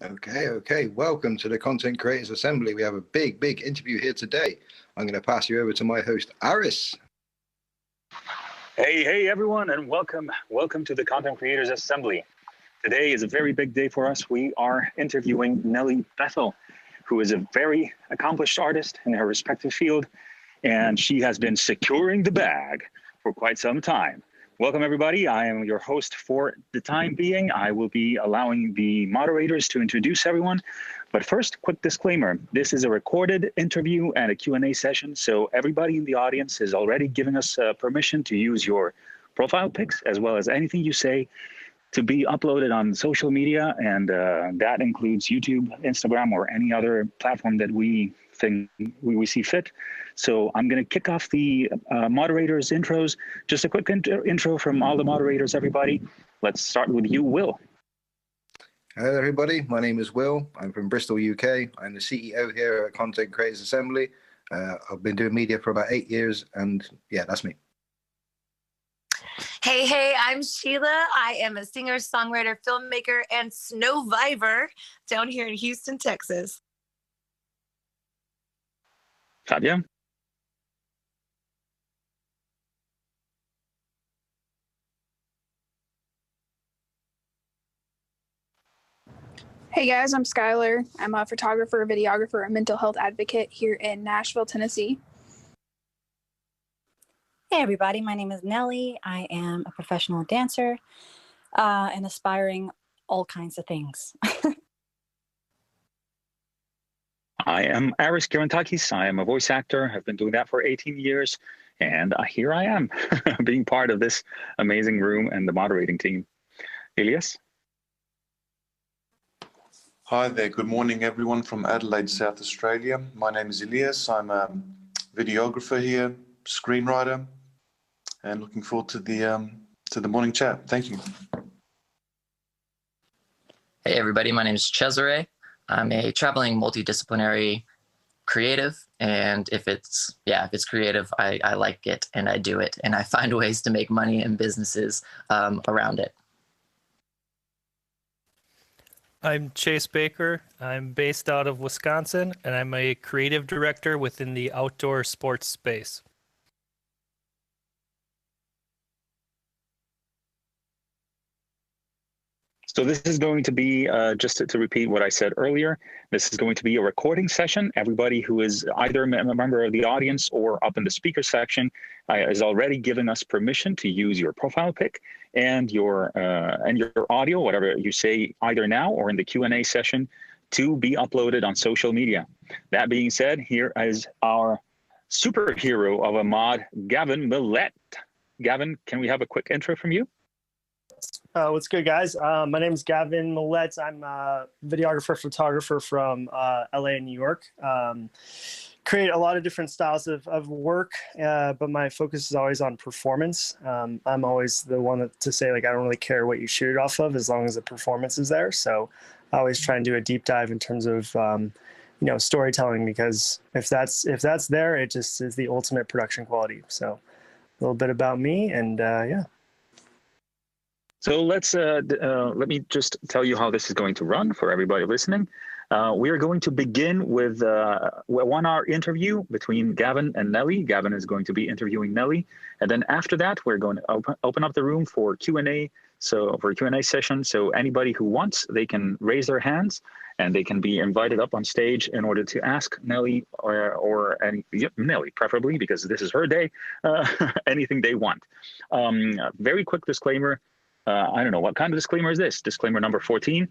Okay. Welcome to the Content Creators Assembly. We have a big interview here today. I'm going to pass you over to my host, Aris. Hey, everyone, and welcome to the Content Creators Assembly. Today is a very big day for us. We are interviewing Nellie Bethel, who is a very accomplished artist in her respective field, and she has been securing the bag for quite some time. Welcome, everybody. I am your host for the time being. I will be allowing the moderators to introduce everyone. But first, quick disclaimer. This is a recorded interview and a Q&A session, so everybody in the audience is already giving us permission to use your profile pics, as well as anything you say, to be uploaded on social media, and that includes YouTube, Instagram, or any other platform that we think we see fit. So I'm going to kick off the moderators' intros. Just a quick intro from all the moderators, everybody. Let's start with you, Will. Hello, everybody. My name is Will. I'm from Bristol, UK. I'm the CEO here at Content Creators Assembly. I've been doing media for about 8 years, and yeah, that's me. Hey, I'm Sheila. I am a singer, songwriter, filmmaker, and snowviver down here in Houston, Texas. Fabian. Hey guys, I'm Skylar. I'm a photographer, videographer, and mental health advocate here in Nashville, Tennessee. Hey everybody, my name is Nellie. I am a professional dancer and aspiring all kinds of things. I am Aris Kirantakis. I am a voice actor. I've been doing that for 18 years. And here I am, being part of this amazing room and the moderating team. Elias? Hi there. Good morning, everyone from Adelaide, South Australia. My name is Elias. I'm a videographer here, screenwriter, and looking forward to the morning chat. Thank you. Hey everybody, my name is Cesare. I'm a traveling multidisciplinary creative, and if it's creative, I like it and I do it, and I find ways to make money and businesses around it. I'm Chase Baker. I'm based out of Wisconsin, and I'm a creative director within the outdoor sports space. So this is going to be, just to repeat what I said earlier, this is going to be a recording session. Everybody who is either a member of the audience or up in the speaker section is already given us permission to use your profile pic and your audio, whatever you say either now or in the Q&A session, to be uploaded on social media. That being said, here is our superhero of a mod, Gavin Millette. Gavin, can we have a quick intro from you? What's good, guys? My name is Gavin Millette. I'm a videographer, photographer from LA and New York. Create a lot of different styles of work, but my focus is always on performance. I'm always the one to say, like, I don't really care what you shoot it off of as long as the performance is there. So I always try and do a deep dive in terms of storytelling, because if that's there, it just is the ultimate production quality. So a little bit about me, and yeah. So let me just tell you how this is going to run for everybody listening. We are going to begin with a 1-hour interview between Gavin and Nellie. Gavin is going to be interviewing Nellie. And then after that, we're going to open up the room for Q&A. So for a Q&A session, so anybody who wants, they can raise their hands and they can be invited up on stage in order to ask Nellie Nellie, preferably, because this is her day, anything they want. Very quick disclaimer. I don't know, what kind of disclaimer is this? Disclaimer number 14.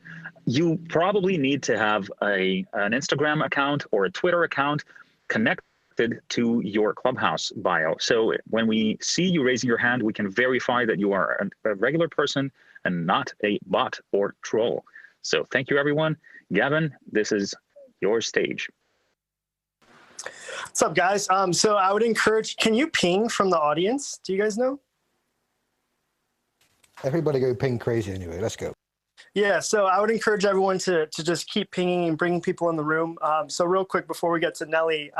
You probably need to have an Instagram account or a Twitter account connected to your Clubhouse bio. So when we see you raising your hand, we can verify that you are a regular person and not a bot or troll. So thank you, everyone. Gavin, this is your stage. What's up, guys? So I would encourage, can you ping from the audience? Do you guys know? Everybody go ping crazy anyway. Let's go. Yeah, so I would encourage everyone to just keep pinging and bringing people in the room. So real quick before we get to Nellie,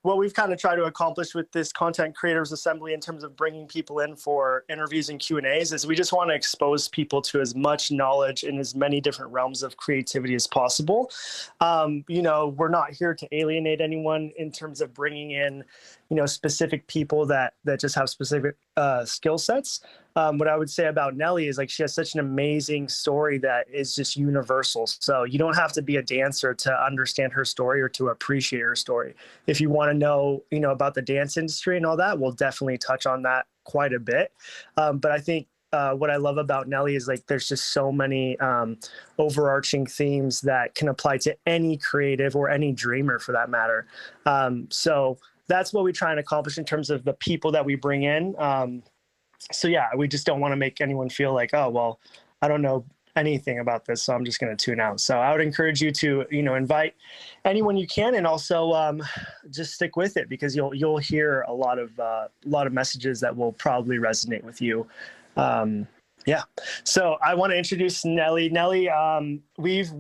what we've kind of tried to accomplish with this Content Creators Assembly in terms of bringing people in for interviews and Q&As is we just want to expose people to as much knowledge in as many different realms of creativity as possible. We're not here to alienate anyone in terms of bringing in, specific people that just have specific skill sets. What I would say about Nellie is like she has such an amazing story that is just universal. So you don't have to be a dancer to understand her story or to appreciate her story. If you want to know, about the dance industry and all that, we'll definitely touch on that quite a bit. But I think what I love about Nellie is like there's just so many overarching themes that can apply to any creative or any dreamer for that matter. So that's what we try and accomplish in terms of the people that we bring in. So yeah, we just don't want to make anyone feel like, oh, well, I don't know anything about this, so I'm just going to tune out. So I would encourage you to, invite anyone you can, and also just stick with it because you'll hear a lot of messages that will probably resonate with you. Yeah. So I want to introduce Nellie. Nellie, we've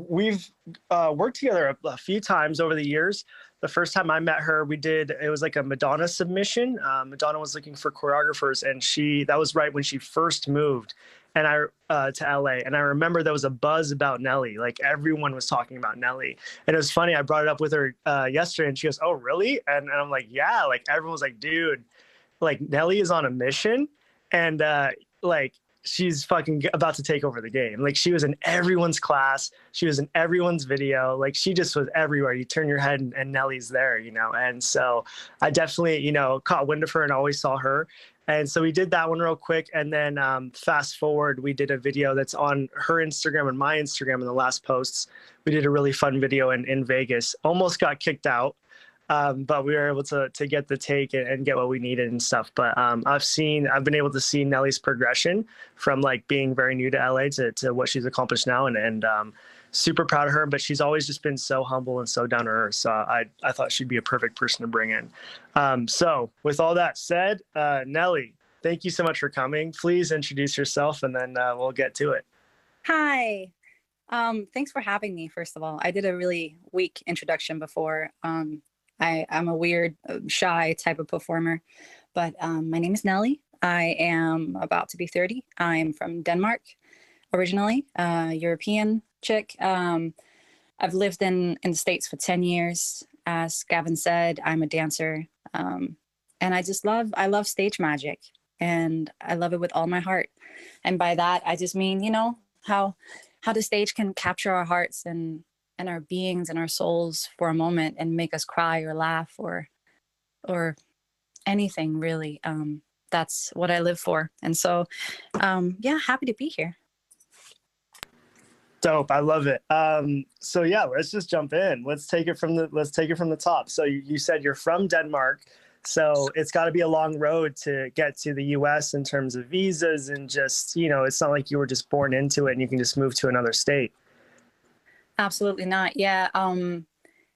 worked together a few times over the years. The first time I met her, it was like a Madonna submission. Madonna was looking for choreographers, and that was right when she first moved to LA. And I remember there was a buzz about Nellie. Like everyone was talking about Nellie. And it was funny. I brought it up with her yesterday, and she goes, "Oh, really?" And I'm like, "Yeah." Like everyone was like, "Dude, like Nellie is on a mission." And like she's fucking about to take over the game. Like she was in everyone's class. She was in everyone's video. Like she just was everywhere. You turn your head and Nellie's there, And so I definitely, caught wind of her and always saw her. And so we did that one real quick. And then fast forward, we did a video that's on her Instagram and my Instagram in the last posts. We did a really fun video in Vegas. Almost got kicked out. But we were able to get the take and get what we needed and stuff. But I've been able to see Nellie's progression from like being very new to LA to what she's accomplished now, and super proud of her. But she's always just been so humble and so down to earth. So I thought she'd be a perfect person to bring in. So with all that said, Nellie, thank you so much for coming. Please introduce yourself, and then we'll get to it. Hi. Thanks for having me. First of all, I did a really weak introduction before. I'm a weird, shy type of performer, but my name is Nellie. I am about to be 30. I'm from Denmark originally, European chick. I've lived in the States for 10 years. As Gavin said, I'm a dancer. And I love stage magic, and I love it with all my heart. And by that, I just mean, how the stage can capture our hearts and our beings and our souls for a moment and make us cry or laugh or anything really. That's what I live for. And so, happy to be here. Dope. I love it. So yeah, let's just jump in. Let's take it from the top. So you said you're from Denmark. So it's got to be a long road to get to the US in terms of visas and just, it's not like you were just born into it and you can just move to another state. Absolutely not. Yeah.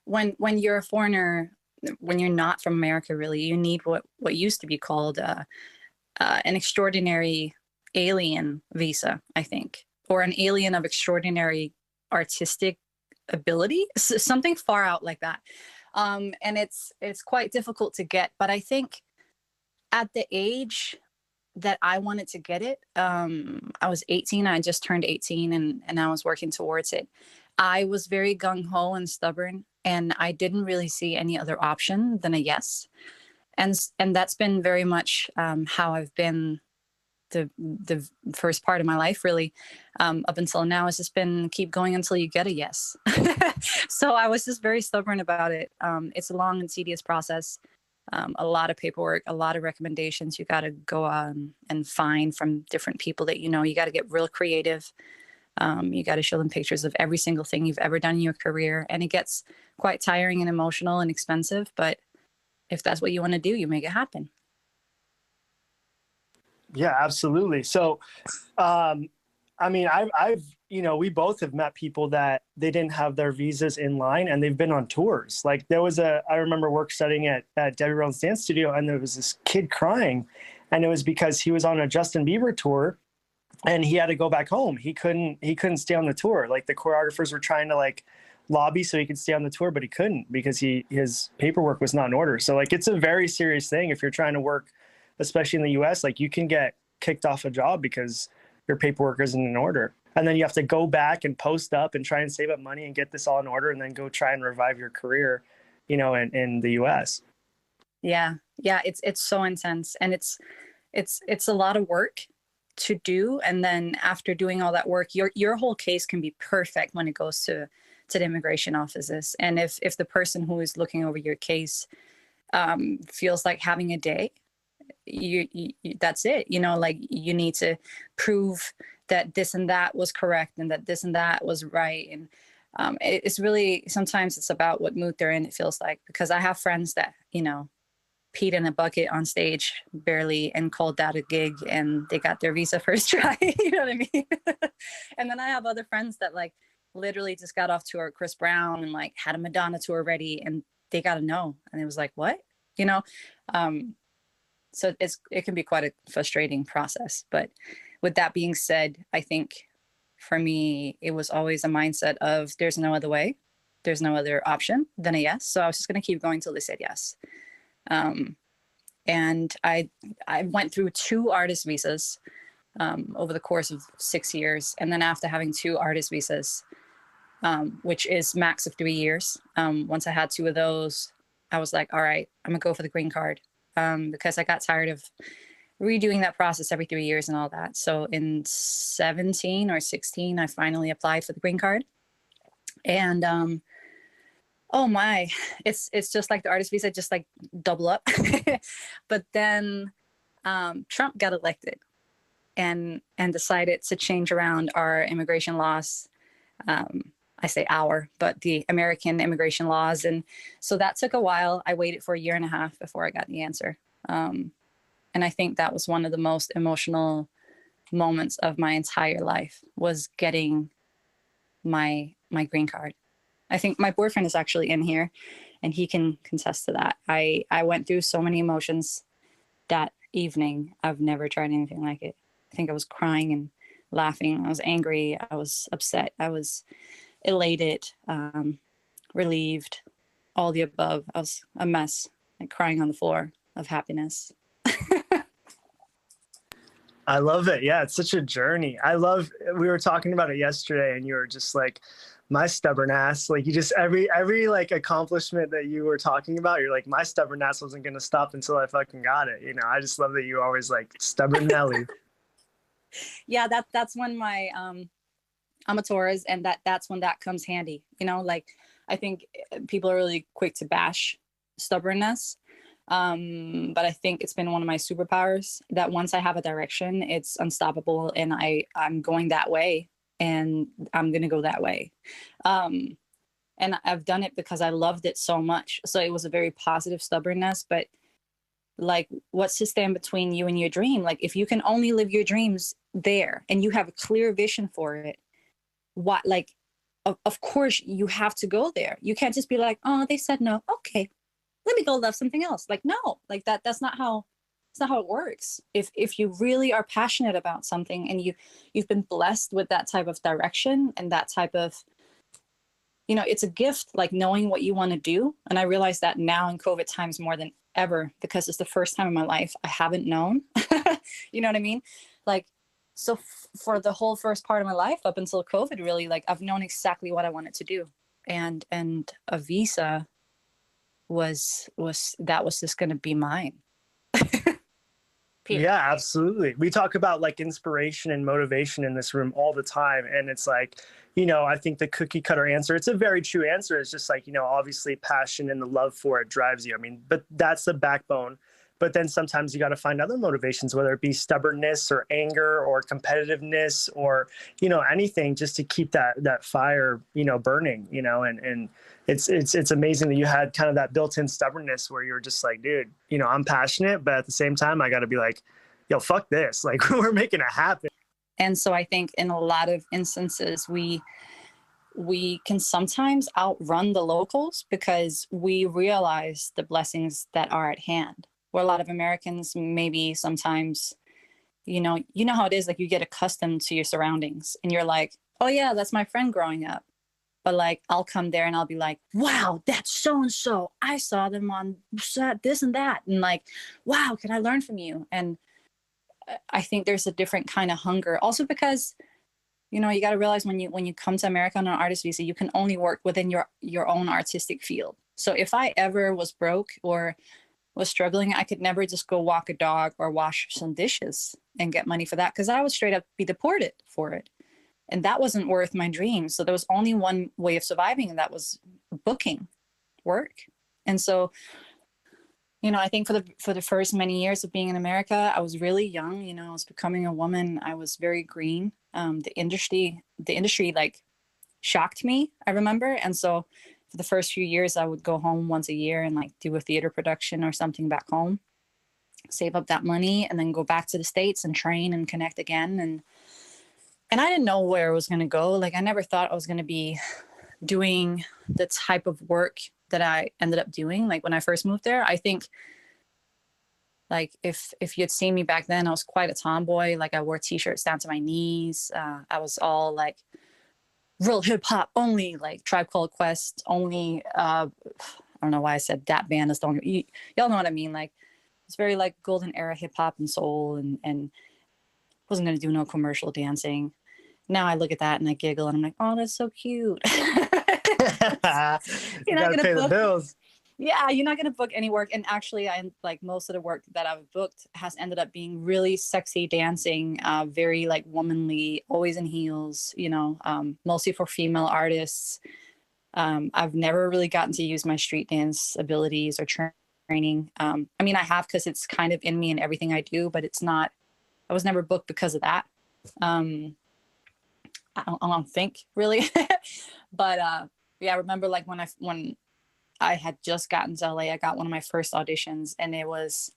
When you're a foreigner, when you're not from America, really, you need what used to be called an extraordinary alien visa, I think, or an alien of extraordinary artistic ability, something far out like that. And it's quite difficult to get. But I think at the age that I wanted to get it, I was 18. I just turned 18, and I was working towards it. I was very gung-ho and stubborn, and I didn't really see any other option than a yes. And that's been very much how I've been the first part of my life, really, up until now. It's just been keep going until you get a yes. So I was just very stubborn about it. It's a long and tedious process. A lot of paperwork, a lot of recommendations you got to go on and find from different people that you got to get real creative. You got to show them pictures of every single thing you've ever done in your career. And it gets quite tiring and emotional and expensive. But if that's what you want to do, you make it happen. Yeah, absolutely. So, we both have met people that they didn't have their visas in line and they've been on tours. Like I remember work studying at Debbie Rowan's dance studio, and there was this kid crying, and it was because he was on a Justin Bieber tour and he had to go back home. He couldn't stay on the tour. Like the choreographers were trying to lobby so he could stay on the tour, but he couldn't because his paperwork was not in order. So like, it's a very serious thing if you're trying to work, especially in the US. Like, you can get kicked off a job because your paperwork isn't in order. And then you have to go back and post up and try and save up money and get this all in order, and then go try and revive your career, you know, in the US. Yeah. It's so intense, and it's a lot of work to do. And then after doing all that work, your whole case can be perfect when it goes to the immigration offices. And if the person who is looking over your case feels like having a day, you that's it. You know, like, you need to prove that this and that was correct and that this and that was right. And it's really, sometimes it's about what mood they're in, it feels like, because I have friends that, you know, peed in a bucket on stage barely and called that a gig, and they got their visa first try. You know what I mean? And then I have other friends that like literally just got off tour Chris Brown and like had a Madonna tour ready, and they got a no, and it was like, what? You know? So it can be quite a frustrating process. But with that being said, I think for me, it was always a mindset of there's no other way. There's no other option than a yes. So I was just going to keep going till they said yes. And I went through 2 artist visas over the course of 6 years. And then after having 2 artist visas, which is max of 3 years, once I had 2 of those, I was like, all right, I'm gonna go for the green card, because I got tired of redoing that process every 3 years and all that. So in 17 or 16, I finally applied for the green card. And oh my, it's just like the artist visa, just like double up. But then Trump got elected and decided to change around our immigration laws. I say our, but the American immigration laws. And so that took a while. I waited for 1.5 years before I got the answer. And I think that was one of the most emotional moments of my entire life, was getting my green card. I think my boyfriend is actually in here, and he can contest to that. I went through so many emotions that evening. I've never tried anything like it. I think I was crying and laughing. I was angry. I was upset. I was elated, relieved, all the above. I was a mess, like crying on the floor of happiness. I love it. Yeah, it's such a journey. We were talking about it yesterday, and you were just like, my stubborn ass. Like, you just, every like accomplishment that you were talking about, you're like, my stubborn ass wasn't going to stop until I fucking got it. You know, I just love that you always like stubborn Nellie. Yeah, that's when my I'm a Taurus, and that's when that comes handy. You know, like, I think people are really quick to bash stubbornness. But I think it's been one of my superpowers, that once I have a direction, it's unstoppable, and I'm going that way, and I'm going to go that way. And I've done it because I loved it so much. So it was a very positive stubbornness, but like, what's to stand between you and your dream? Like, if you can only live your dreams there and you have a clear vision for it, what, like, of course you have to go there. You can't just be like, oh, they said no. Okay, let me go love something else. Like, no, like that's not how it works. If you really are passionate about something, and you've been blessed with that type of direction and that type of, you know, it's a gift, like knowing what you want to do. And I realize that now in COVID times more than ever, because it's the first time in my life I haven't known. You know what I mean? Like, so for the whole first part of my life up until COVID, really, like, I've known exactly what I wanted to do. And a visa was just going to be mine. Yeah, absolutely. We talk about like inspiration and motivation in this room all the time. And it's like, you know, I think the cookie cutter answer, it's a very true answer. It's just like, you know, obviously passion and the love for it drives you. I mean, but that's the backbone. But then sometimes you got to find other motivations, whether it be stubbornness or anger or competitiveness or, you know, anything, just to keep that fire, you know, burning, you know, and it's amazing that you had kind of that built-in stubbornness where you're just like, dude, you know, I'm passionate, but at the same time, I got to be like, yo, fuck this. Like, we're making it happen. And so I think in a lot of instances, we can sometimes outrun the locals because we realize the blessings that are at hand. Where a lot of Americans maybe sometimes, you know how it is, like, you get accustomed to your surroundings and you're like, oh yeah, that's my friend growing up. but like I'll come there and I'll be like, wow, that's so and so. I saw them on set, this and that, and like, wow, can I learn from you? And I think there's a different kind of hunger, also because, you know, you got to realize when you come to America on an artist visa, you can only work within your own artistic field. So if I ever was broke or was struggling, I could never just go walk a dog or wash some dishes and get money for that, because I would straight up be deported for it. And that wasn't worth my dream. So there was only one way of surviving, and that was booking work. And so, you know, I think for the first many years of being in America, I was really young. You know, I was becoming a woman. I was very green. The industry like shocked me, I remember. And so for the first few years, I would go home once a year and like do a theater production or something back home, save up that money, and then go back to the States and train and connect again. And I didn't know where it was going to go. Like, I never thought I was going to be doing the type of work that I ended up doing. Like when I first moved there, I think like if you had seen me back then, I was quite a tomboy. Like I wore t-shirts down to my knees. I was all like real hip hop only, like Tribe Called Quest only. I don't know why I said that band is the only, y'all know what I mean? Like it's very like golden era hip hop and soul, and wasn't going to do no commercial dancing. Now I look at that and I giggle and I'm like, oh, that's so cute. You gotta pay the bills. Yeah, you're not going to book any work. And actually, I like most of the work that I've booked has ended up being really sexy dancing, very like womanly, always in heels, you know, mostly for female artists. I've never really gotten to use my street dance abilities or training. I mean, I have, because it's kind of in me in everything I do, but it's not, I was never booked because of that. I don't think really, but yeah, I remember like when I had just gotten to LA, I got one of my first auditions, and it was,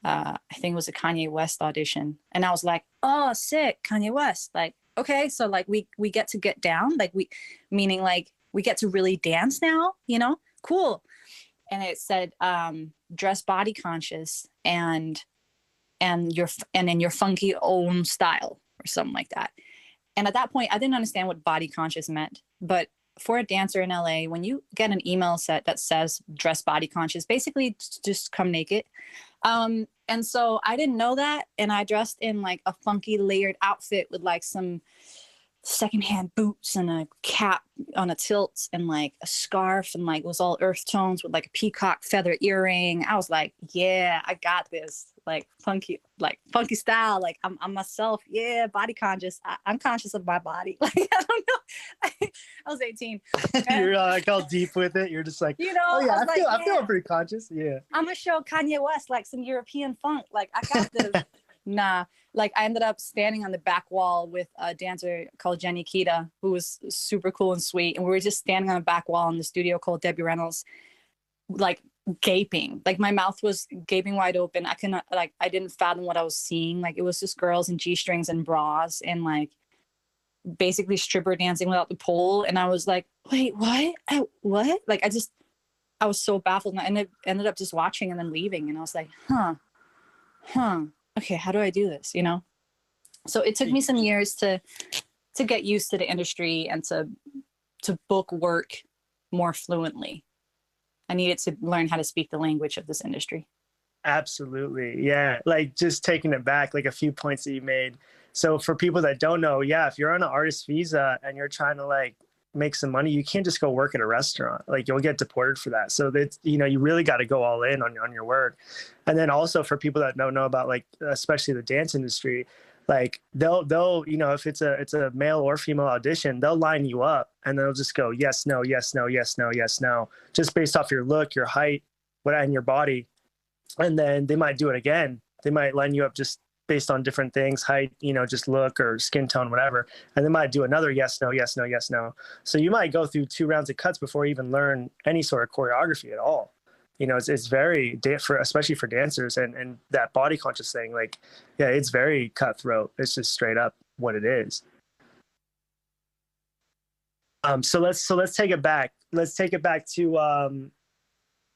I think it was a Kanye West audition. And I was like, oh, sick, Kanye West. Like, okay, so like we get to get down, like meaning like we get to really dance now, you know, cool. And it said, dress body conscious and in your funky own style or something like that. And at that point, I didn't understand what body conscious meant, but for a dancer in LA, when you get an email set that says dress body conscious, basically just come naked. And so I didn't know that. And I dressed in like a funky layered outfit with like some secondhand boots and a cap on a tilt and like a scarf, and like it was all earth tones with like a peacock feather earring. I was like, yeah, I got this. Like funky style. Like I'm myself. Yeah, body conscious. I'm conscious of my body. Like I don't know. I was 18. You're like all deep with it. You're just like, you know, oh yeah, I feel yeah, pretty conscious. Yeah. I'm gonna show Kanye West like some European funk. Like I got this. Nah. Like I ended up standing on the back wall with a dancer called Jenny Kita, who was super cool and sweet. And we were just standing on the back wall in the studio called Debbie Reynolds, like gaping. Like my mouth was gaping wide open. I didn't fathom what I was seeing. Like it was just girls in G-strings and bras and like basically stripper dancing without the pole. And I was like, wait, what? What? Like I was so baffled. And I ended up just watching and then leaving. And I was like, huh. Okay, how do I do this? You know? So it took me some years to get used to the industry and to book work more fluently. I needed to learn how to speak the language of this industry. Absolutely. Yeah. Like just taking it back, like a few points that you made. So for people that don't know, yeah, if you're on an artist visa and you're trying to like make some money, you can't just go work at a restaurant. Like you'll get deported for that. So that's, you know, you really got to go all in on your work. And then also for people that don't know about like, especially the dance industry, like they'll, you know, if it's a male or female audition, they'll line you up and they'll just go, yes, no, yes, no, yes, no, yes, no, just based off your look, your height, and your body. And then they might do it again. They might line you up just based on different things, height, you know, just look or skin tone, whatever. And they might do another yes, no, yes, no, yes, no. So you might go through 2 rounds of cuts before you even learn any sort of choreography at all. You know, it's very, especially for dancers and that body conscious thing, like, yeah, it's very cutthroat. It's just straight up what it is. So let's take it back. Let's take it back to,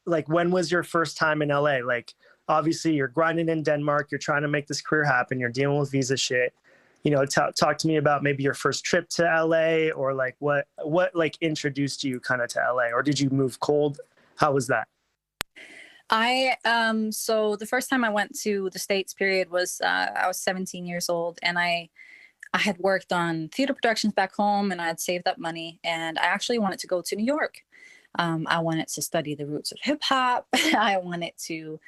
like, when was your first time in LA? Like, obviously you're grinding in Denmark, you're trying to make this career happen, you're dealing with visa shit. talk to me about maybe your first trip to LA, or like what like introduced you kind of to LA, or did you move cold? How was that? So the first time I went to the States period was I was 17 years old, and I had worked on theater productions back home, and I had saved up money, and I actually wanted to go to New York. I wanted to study the roots of hip hop. I wanted to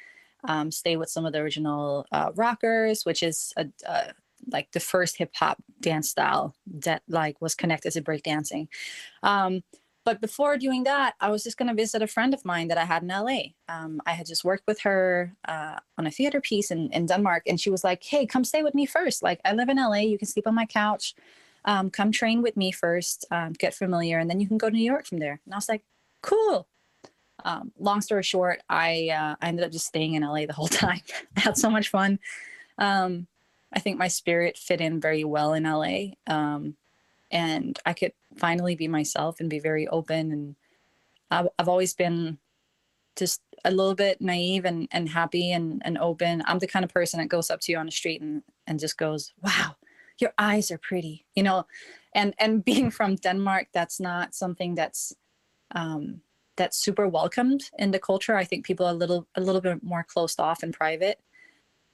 stay with some of the original rockers, which is like the first hip hop dance style that like was connected to breakdancing. But before doing that, I was just going to visit a friend of mine that I had in LA. I had just worked with her on a theater piece in Denmark. And she was like, hey, come stay with me first. Like, I live in LA. You can sleep on my couch. Come train with me first, get familiar, and then you can go to New York from there. And I was like, cool. Long story short, I ended up just staying in LA the whole time. I had so much fun. I think my spirit fit in very well in LA. And I could finally be myself and be very open. And I've always been just a little bit naive and happy and open. I'm the kind of person that goes up to you on the street and just goes, wow, your eyes are pretty, and being from Denmark, that's not something that's super welcomed in the culture. I think people are a little bit more closed off and private.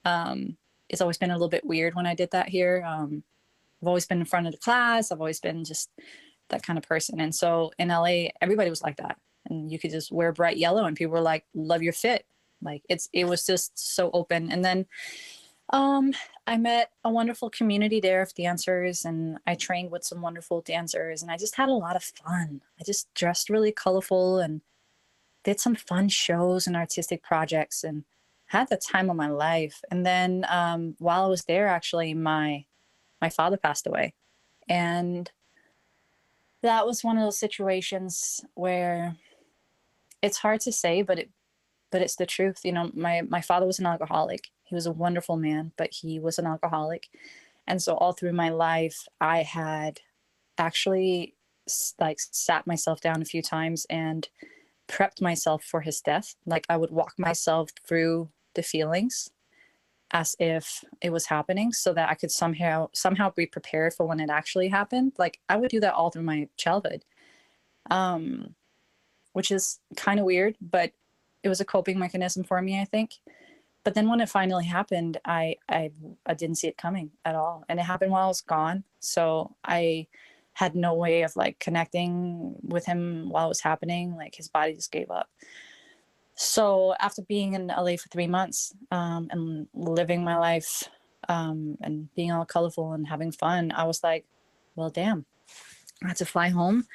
It's always been a little bit weird when I did that here. I've always been in front of the class. I've always been just that kind of person. And so in LA, everybody was like that. And you could just wear bright yellow and people were like, love your fit. Like it was just so open. And then I met a wonderful community there of dancers, and I trained with some wonderful dancers, and I just had a lot of fun. I just dressed really colorful and did some fun shows and artistic projects and had the time of my life. And then while I was there, actually, my father passed away. And that was one of those situations where it's hard to say, but it's the truth. My father was an alcoholic. He was a wonderful man, but he was an alcoholic. And so all through my life, I had actually like sat myself down a few times and prepped myself for his death. Like I would walk myself through the feelings as if it was happening so that I could somehow be prepared for when it actually happened. Like I would do that all through my childhood, which is kind of weird, but it was a coping mechanism for me, I think. But then when it finally happened, I didn't see it coming at all. And it happened while I was gone. So I had no way of like connecting with him while it was happening. Like his body just gave up. So after being in LA for 3 months and living my life and being all colorful and having fun, I was like, well, damn, I had to fly home,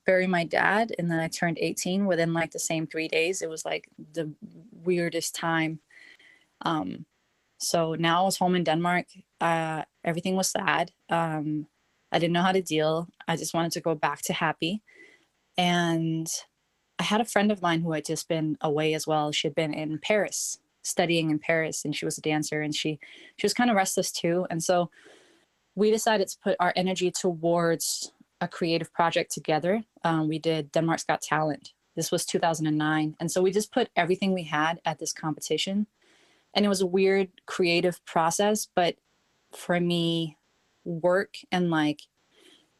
bury my dad. And then I turned 18 within like the same 3 days. It was like the weirdest time. So now I was home in Denmark. Everything was sad. I didn't know how to deal. I just wanted to go back to happy. And I had a friend of mine who had just been away as well. She had been in Paris, studying in Paris, and she was a dancer, and she was kind of restless too. And so we decided to put our energy towards a creative project together. We did Denmark's Got Talent. This was 2009. And so we just put everything we had at this competition. And it was a weird creative process, but for me, work and like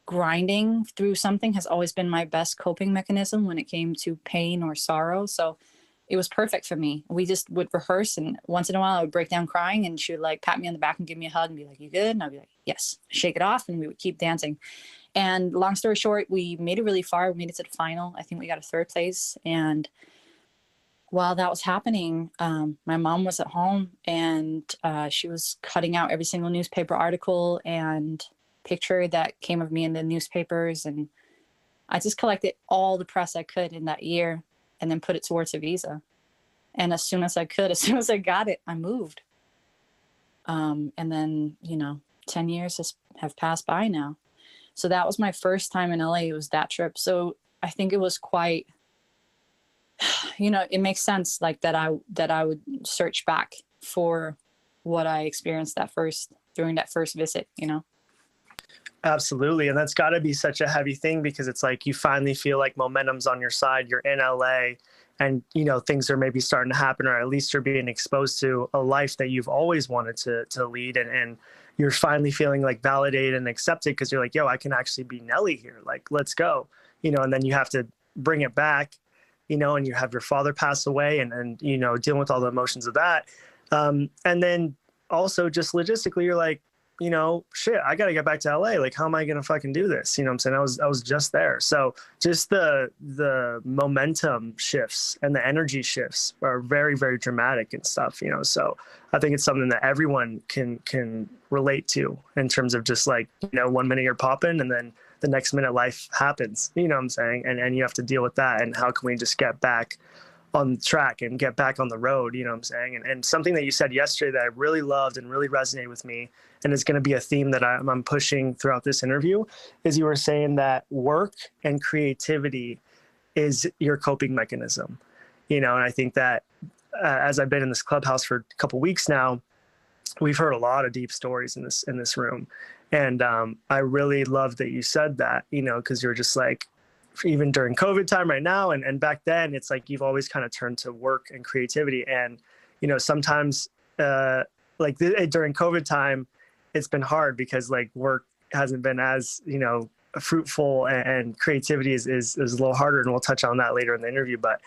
grinding through something has always been my best coping mechanism when it came to pain or sorrow. So it was perfect for me. We just would rehearse, and once in a while I would break down crying, and she would like pat me on the back and give me a hug and be like, you good? And I'd be like, yes, shake it off. And we would keep dancing. And long story short, we made it really far. We made it to the final. I think we got a 3rd place. And while that was happening, my mom was at home, and she was cutting out every single newspaper article and picture that came of me in the newspapers. And I just collected all the press I could in that year and then put it towards a visa. And as soon as I got it, I moved. And then, 10 years have passed by now. So that was my first time in LA. It was that trip. So I think it was quite, it makes sense like that I would search back for what I experienced during that first visit, Absolutely. And that's got to be such a heavy thing, because it's like you finally feel like momentum's on your side. You're in LA and, things are maybe starting to happen, or at least you're being exposed to a life that you've always wanted to lead. And you're finally feeling like validated and accepted because you're like, yo, I can actually be Nellie here. Like, let's go, and then you have to bring it back, and you have your father pass away and dealing with all the emotions of that. And then also just logistically, you're like, shit, I got to get back to LA. Like, how am I going to fucking do this? You know what I'm saying? I was just there. So just the momentum shifts and the energy shifts are very, very dramatic and stuff, so I think it's something that everyone can relate to in terms of just like, 1 minute you're popping and then the next minute life happens, you know what I'm saying? And you have to deal with that. And how can we just get back on track and get back on the road, you know what I'm saying? And something that you said yesterday that I really loved and really resonated with me, and it's going to be a theme that I'm pushing throughout this interview, is you were saying that work and creativity is your coping mechanism, and I think that as I've been in this Clubhouse for a couple weeks now, we've heard a lot of deep stories in this room. And I really love that you said that, because you're just like, even during COVID time right now. And back then it's like, you've always kind of turned to work and creativity. And, sometimes during COVID time, it's been hard because like work hasn't been as, fruitful, and creativity is a little harder. And we'll touch on that later in the interview. But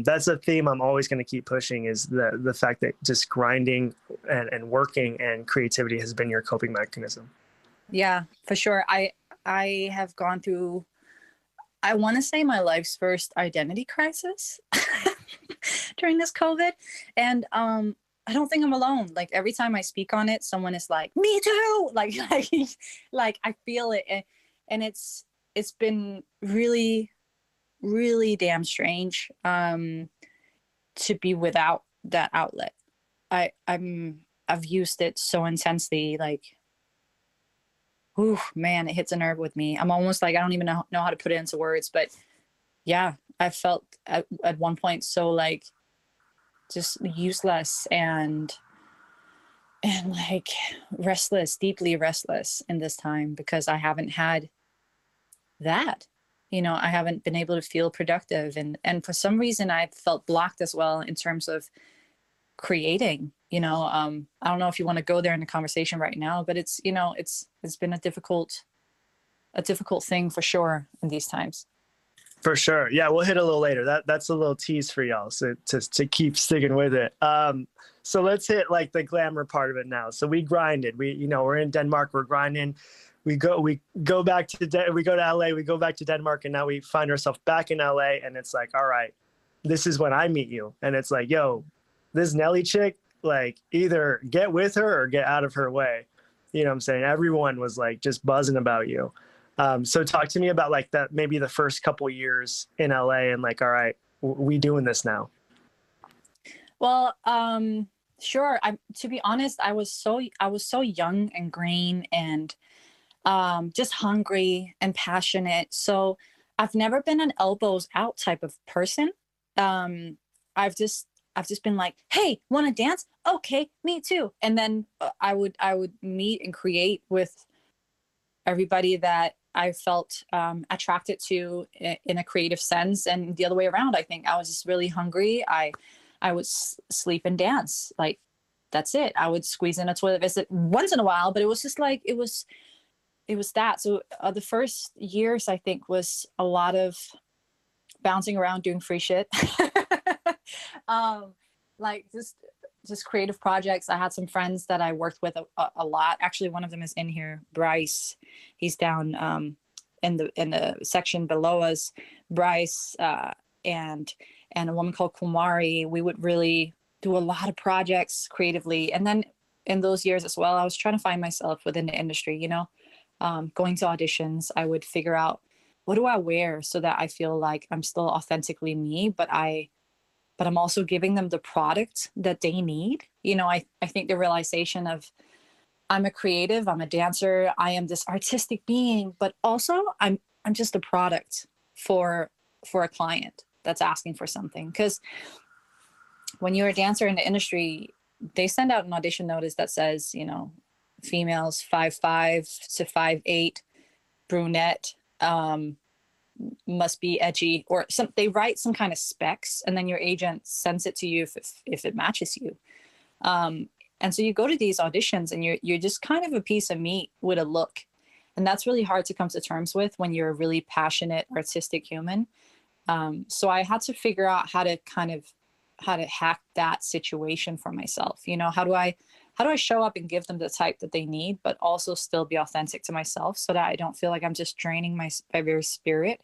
that's a theme I'm always going to keep pushing, is the fact that just grinding and working and creativity has been your coping mechanism. Yeah, for sure. I have gone through, I want to say, my life's first identity crisis during this COVID. And I don't think I'm alone. Like, every time I speak on it, someone is like, me too. Like I feel it. And it's been really, really damn strange to be without that outlet. I've used it so intensely, like, ooh, man, it hits a nerve with me. I'm almost like, I don't even know how to put it into words, but yeah, I felt at one point so like just useless and like restless, deeply restless in this time, because I haven't had that, I haven't been able to feel productive. And for some reason I felt blocked as well in terms of creating, I don't know if you want to go there in the conversation right now, but it's been a difficult thing for sure in these times. For sure. Yeah, we'll hit a little later. That's a little tease for y'all, so to keep sticking with it. So let's hit like the glamour part of it now. So we grinded. We're in Denmark. We're grinding. We go back to we go to LA. We go back to Denmark, and now we find ourselves back in LA. And it's like, all right, this is when I meet you. And it's like, yo, this Nellie chick, like, either get with her or get out of her way. You know what I'm saying? Everyone was like just buzzing about you. So talk to me about like that, maybe the first couple years in LA, and like, all right, we doing this now. Well, sure. To be honest, I was so young and green and just hungry and passionate. So I've never been an elbows out type of person. I've just been like, hey, want to dance? Okay, me too. And then I would meet and create with everybody that I felt attracted to in a creative sense. And the other way around, I think I was just really hungry. I would sleep and dance. Like, that's it. I would squeeze in a toilet visit once in a while, but it was just like, it was that. So the first years, I think, was a lot of bouncing around doing free shit. Like just creative projects. I had some friends that I worked with a lot. Actually, one of them is in here, Bryce. He's down in the section below us. Bryce and a woman called Kumari. We would really do a lot of projects creatively. And then in those years as well, I was trying to find myself within the industry, going to auditions. I would figure out, what do I wear so that I feel like I'm still authentically me, but I'm also giving them the product that they need. I think the realization of, I'm a creative, I'm a dancer, I am this artistic being, but also I'm just a product for a client that's asking for something. Because when you're a dancer in the industry, they send out an audition notice that says, females 5'5" to 5'8", brunette, must be edgy, or they write some kind of specs, and then your agent sends it to you if it matches you. And And so you go to these auditions and you're just kind of a piece of meat with a look. And that's really hard to come to terms with when you're a really passionate, artistic human. So I had to figure out how to hack that situation for myself. You know, how do I show up and give them the type that they need, but also still be authentic to myself so that I don't feel like I'm just draining my very spirit.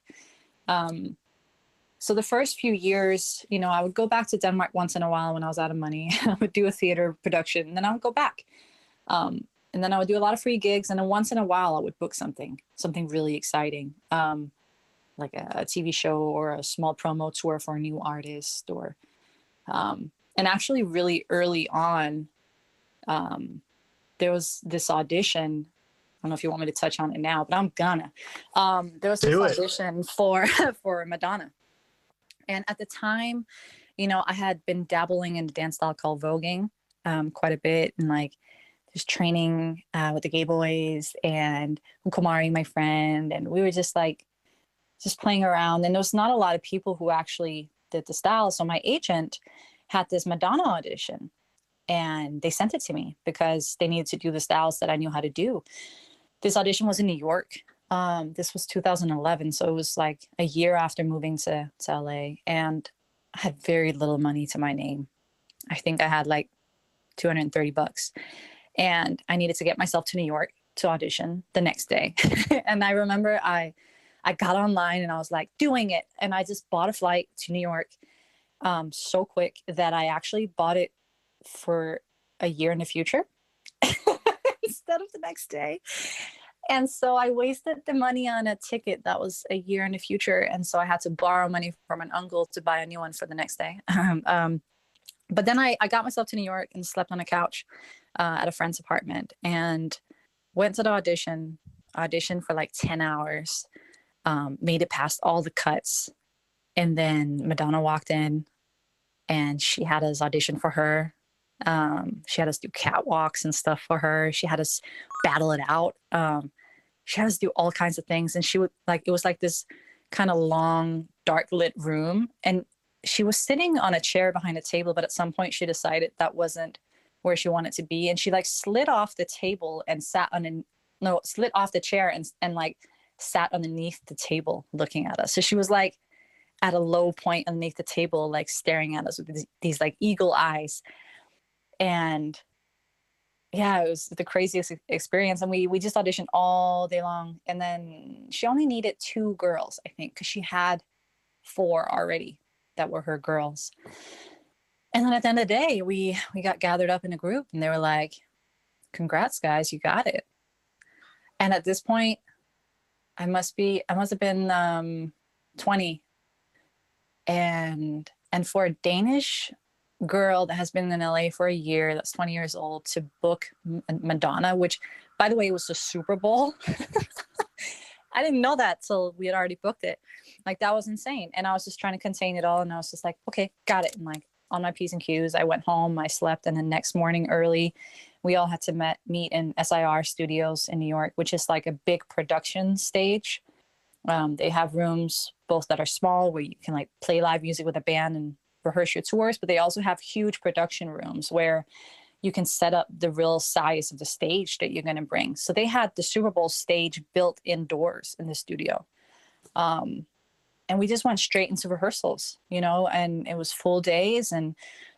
So the first few years, you know, I would go back to Denmark once in a while when I was out of money. I would do a theater production, and then I would go back. And then I would do a lot of free gigs. And then once in a while, I would book something really exciting, like a TV show or a small promo tour for a new artist. And actually really early on, there was this audition. I don't know if you want me to touch on it now, but I'm gonna. There was this audition for Madonna. And at the time, you know, I had been dabbling in a dance style called voguing quite a bit, and like just training with the gay boys and Kumari, my friend, and we were just playing around. And there was not a lot of people who actually did the style. So my agent had this Madonna audition, and they sent it to me because they needed to do the styles that I knew how to do. This audition was in New York. This was 2011, so it was like a year after moving to LA, and I had very little money to my name. I think I had like $230, and I needed to get myself to New York to audition the next day. And I remember I got online and I was like, doing it, and I just bought a flight to New York so quick that I actually bought it for a year in the future instead of the next day. And so I wasted the money on a ticket that was a year in the future. And so I had to borrow money from an uncle to buy a new one for the next day. But then I got myself to New York and slept on a couch at a friend's apartment and went to the auditioned for like 10 hours, made it past all the cuts. And then Madonna walked in and she had us audition for her. She had us do catwalks and stuff for her. She had us battle it out. She had us do all kinds of things. And she would it was like this kind of long, dark lit room. And she was sitting on a chair behind a table, but at some point she decided that wasn't where she wanted to be. And she slid off the table and slid off the chair and sat underneath the table looking at us. So she was like at a low point underneath the table, like staring at us with these like eagle eyes. And yeah, it was the craziest experience. And we just auditioned all day long. And then she only needed 2 girls, I think, because she had 4 already that were her girls. And then at the end of the day, we got gathered up in a group and they were like, congrats, guys, you got it. And at this point, I must have been 20. And for a Danish girl that has been in LA for a year, that's 20 years old, to book Madonna, which, by the way, was the Super Bowl. I didn't know that till we had already booked it. Like, that was insane. And I was just trying to contain it all. And I was just like, okay, got it. And like on my P's and Q's, I went home, I slept. And the next morning early, we all had to meet in SIR Studios in New York, which is like a big production stage. They have rooms both that are small where you can like play live music with a band and rehearse your tours, but they also have huge production rooms where you can set up the real size of the stage that you're going to bring. So they had the Super Bowl stage built indoors in the studio. And we just went straight into rehearsals, you know, and it was full days and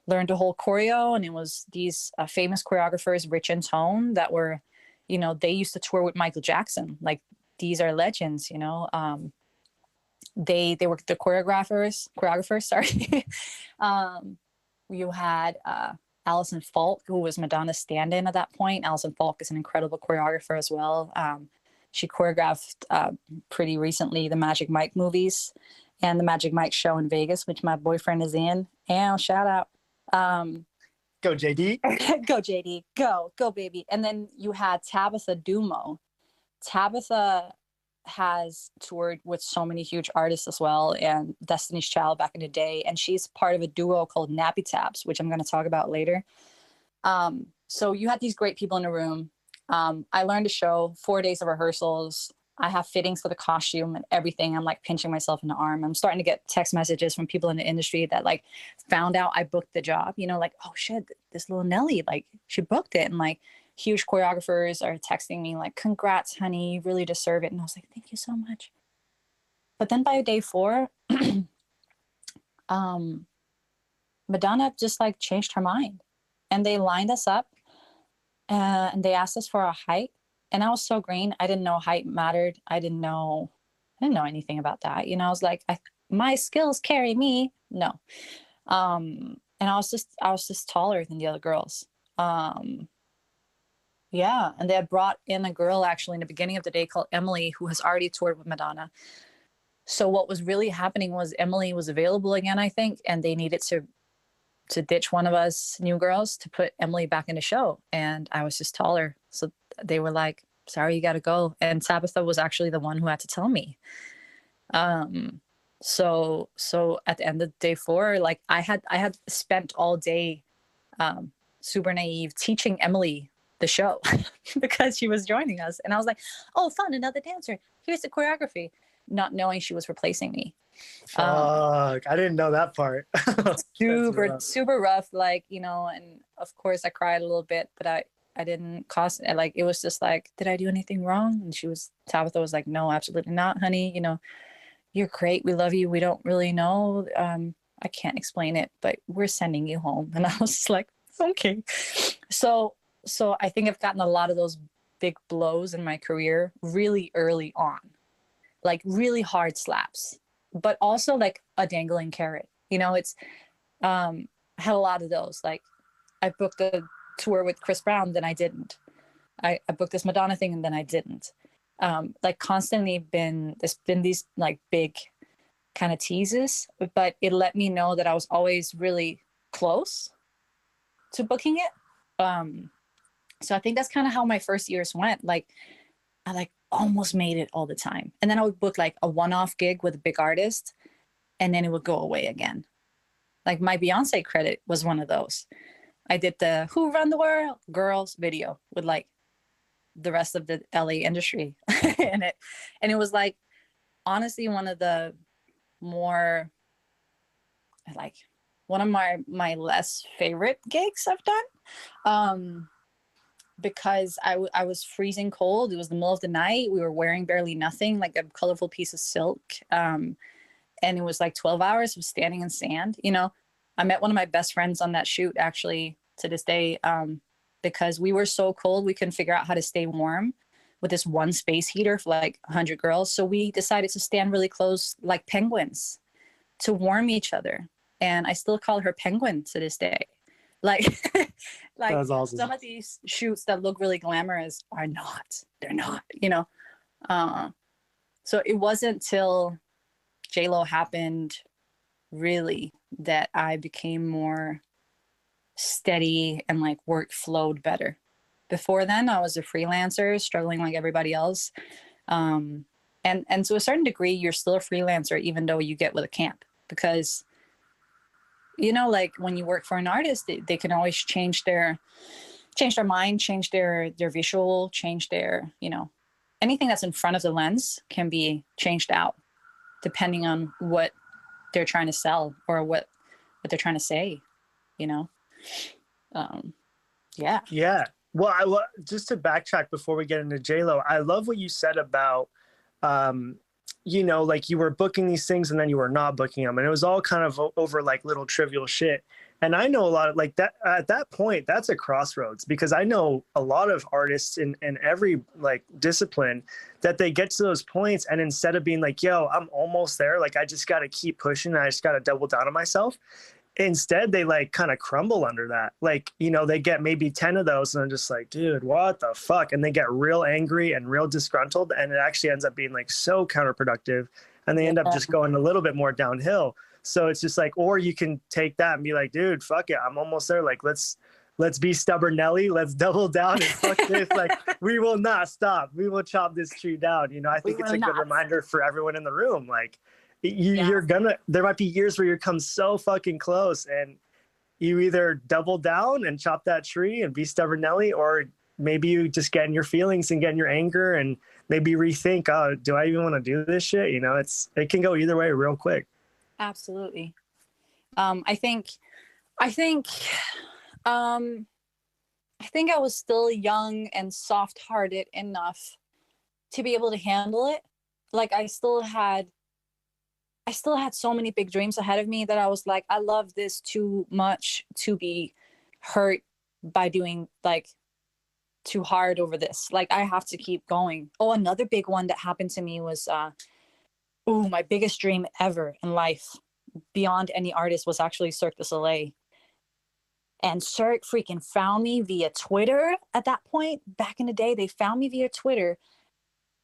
learned a whole choreo. And it was these famous choreographers, Rich and Tone, that were, you know, they used to tour with Michael Jackson. Like, these are legends, you know. They were the choreographers, sorry. You had Alison Falk, who was Madonna's stand-in at that point. Alison Falk is an incredible choreographer as well. She choreographed pretty recently the Magic Mike movies and the Magic Mike show in Vegas, which my boyfriend is in. And shout out. Go JD. Go JD. Go baby. And then you had Tabitha Dumo. Tabitha has toured with so many huge artists as well, and Destiny's Child back in the day, and she's part of a duo called Nappy Tabs, which I'm going to talk about later. So you had these great people in the room. I learned the show, 4 days of rehearsals. I have fittings for the costume and everything. I'm like pinching myself in the arm. I'm starting to get text messages from people in the industry that like found out I booked the job, you know, like, oh shit, this little Nellie, like she booked it. And like huge choreographers are texting me like, congrats, honey, you really deserve it. And I was like, thank you so much. But then by day 4, Madonna just like changed her mind, and they lined us up and they asked us for our height. And I was so green. I didn't know height mattered. I didn't know anything about that. You know, I was like, my skills carry me. No. And I was just taller than the other girls. Yeah. And they had brought in a girl actually in the beginning of the day called Emily, who has already toured with Madonna. So what was really happening was Emily was available again, I think, and they needed to ditch one of us new girls to put Emily back in the show. And I was just taller. So they were like, sorry, you got to go. And Tabitha was actually the one who had to tell me. So at the end of day 4, like I had spent all day super naive teaching Emily the show because she was joining us. And I was like, oh, fun, another dancer. Here's the choreography, not knowing she was replacing me. Fuck, I didn't know that part. super rough, like, you know, and of course I cried a little bit, but I didn't cost, like, it was just like, did I do anything wrong? And Tabitha was like, no, absolutely not, honey. You know, you're great. We love you. We don't really know. I can't explain it, but we're sending you home. And I was just like, okay. So I think I've gotten a lot of those big blows in my career really early on, like really hard slaps, but also like a dangling carrot. You know, it's I had a lot of those. Like I booked a tour with Chris Brown, then I didn't. I booked this Madonna thing and then I didn't. Like constantly there's been these like big kind of teases, but it let me know that I was always really close to booking it. So I think that's kind of how my first years went. Like I like almost made it all the time. And then I would book like a one-off gig with a big artist and then it would go away again. Like my Beyonce credit was one of those. I did the Who Run the World Girls video with like the rest of the LA industry. and it was like honestly one of the more like one of my less favorite gigs I've done. Because I was freezing cold. It was the middle of the night. We were wearing barely nothing, like a colorful piece of silk. And it was like 12 hours of standing in sand. You know, I met one of my best friends on that shoot actually to this day, because we were so cold. We couldn't figure out how to stay warm with this one space heater for like 100 girls. So we decided to stand really close like penguins to warm each other. And I still call her Penguin to this day. Like, like awesome. Some of these shoots that look really glamorous are not. They're not, you know. So it wasn't till J-Lo happened, really, that I became more steady and like work flowed better. Before then, I was a freelancer, struggling like everybody else. And to a certain degree, you're still a freelancer, even though you get with a camp, because you know, like when you work for an artist, they can always change their mind, change their visual, change their, you know, anything that's in front of the lens can be changed out depending on what they're trying to sell or what they're trying to say, you know? Yeah. Yeah. Well, just to backtrack before we get into J-Lo, I love what you said about, you know, like you were booking these things and then you were not booking them. And it was all kind of over like little trivial shit. And I know a lot of like that at that point, that's a crossroads, because I know a lot of artists in every like discipline that they get to those points. And instead of being like, yo, I'm almost there, like I just got to keep pushing. I just got to double down on myself. Instead, they like kind of crumble under that. Like, you know, they get maybe 10 of those and I'm just like, dude, what the fuck? And they get real angry and real disgruntled. And it actually ends up being like so counterproductive. And they end up just going a little bit more downhill. So it's just like, or you can take that and be like, dude, fuck it, I'm almost there. Like, let's be stubborn, Nelly. Let's double down and fuck this. Like, we will not stop. We will chop this tree down. You know, I think it's a good reminder for everyone in the room. Like, you're gonna, there might be years where you come so fucking close and you either double down and chop that tree and be stubborn Nelly, or maybe you just get in your feelings and get in your anger and maybe rethink, oh, do I even want to do this shit? You know, it can go either way real quick. Absolutely. I think I was still young and soft-hearted enough to be able to handle it. Like I still had so many big dreams ahead of me that I was like, I love this too much to be hurt by doing like too hard over this. Like I have to keep going. Oh, another big one that happened to me was my biggest dream ever in life beyond any artist was actually Cirque du Soleil. And Cirque freaking found me via Twitter at that point. Back in the day, they found me via Twitter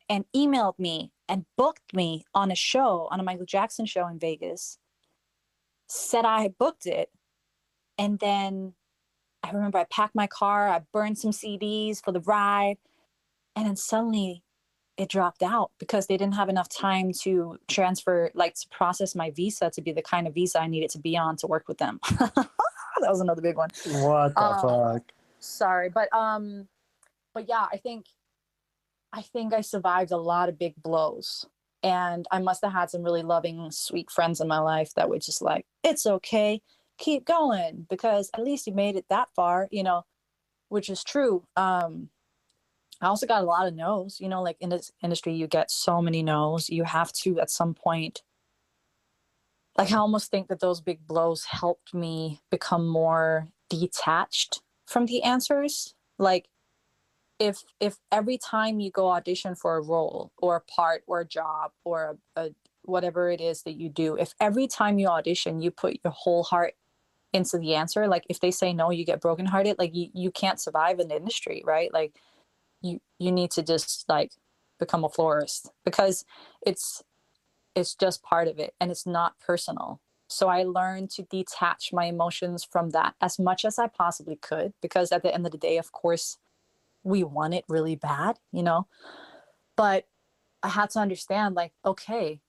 and emailed me and booked me on a show, on a Michael Jackson show in Vegas. Said I booked it. And then I remember I packed my car, I burned some CDs for the ride. And then suddenly it dropped out because they didn't have enough time to transfer, like to process my visa to be the kind of visa I needed to be on to work with them. That was another big one. What the fuck? Sorry, but yeah, I think I survived a lot of big blows, and I must have had some really loving, sweet friends in my life that were just like, "It's okay, keep going, because at least you made it that far," you know, which is true. I also got a lot of no's, you know, like in this industry, you get so many no's. You have to at some point. Like I almost think that those big blows helped me become more detached from the answers. Like if every time you go audition for a role or a part or a job or a whatever it is that you do, if every time you audition, you put your whole heart into the answer, like if they say no, you get brokenhearted, like you can't survive in the industry, right? Like you need to just like become a florist because it's just part of it and it's not personal. So I learned to detach my emotions from that as much as I possibly could, because at the end of the day, of course, we want it really bad, you know, but I had to understand like, okay,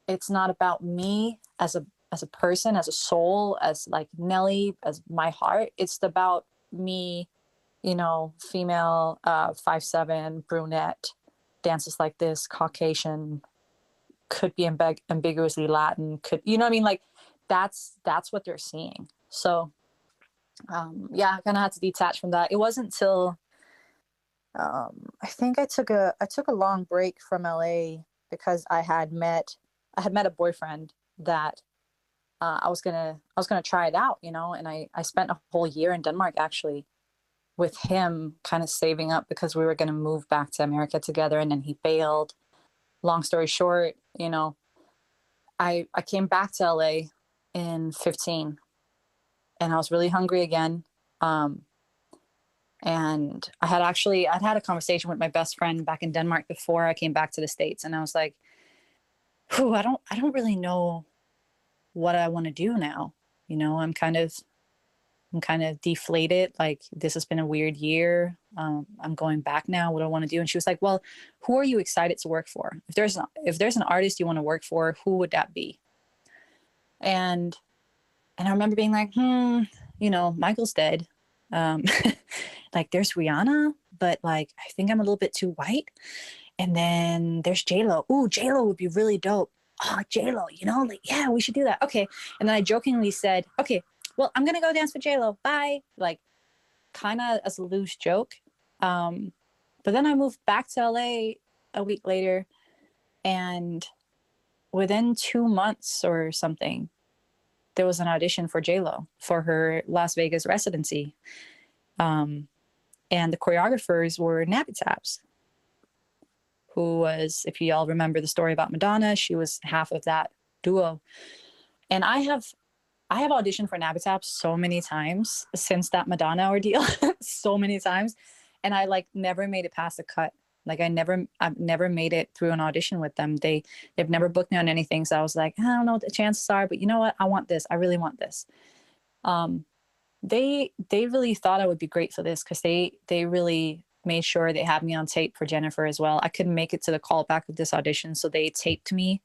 it's not about me as a person, as a soul, as like Nellie, as my heart. It's about me, you know, female, 5'7", brunette, dances like this, Caucasian, could be ambiguously Latin, could, you know what I mean? Like that's what they're seeing. So yeah, I kind of had to detach from that. It wasn't until I think I took a long break from LA because I had met a boyfriend that I was gonna try it out, you know, and I spent a whole year in Denmark actually with him, kind of saving up because we were gonna move back to America together, and then he bailed. Long story short, you know, I came back to LA in 15 and I was really hungry again. And I'd had a conversation with my best friend back in Denmark before I came back to the States. And I was like, I don't really know what I want to do now. You know, I'm kind of deflated. Like this has been a weird year. I'm going back now. What do I want to do? And she was like, well, who are you excited to work for? If there's an artist you want to work for, who would that be? And I remember being like, you know, Michael's dead. Like there's Rihanna, but like, I think I'm a little bit too white. And then there's J-Lo. Ooh, J-Lo would be really dope. Oh, J-Lo, you know, like, yeah, we should do that. Okay. And then I jokingly said, okay, well, I'm going to go dance with J-Lo. Bye. Like kind of as a loose joke. But then I moved back to LA a week later, and within 2 months or something, there was an audition for J-Lo for her Las Vegas residency. And the choreographers were Nappy Taps, who was, if you all remember the story about Madonna, she was half of that duo. And I have auditioned for Nappy Taps so many times since that Madonna ordeal, so many times. And I like never made it past the cut. Like I've never made it through an audition with them. They've never booked me on anything. So I was like, I don't know what the chances are, but you know what? I want this. I really want this. They really thought I would be great for this because they really made sure they had me on tape for Jennifer as well. I couldn't make it to the callback of this audition, so they taped me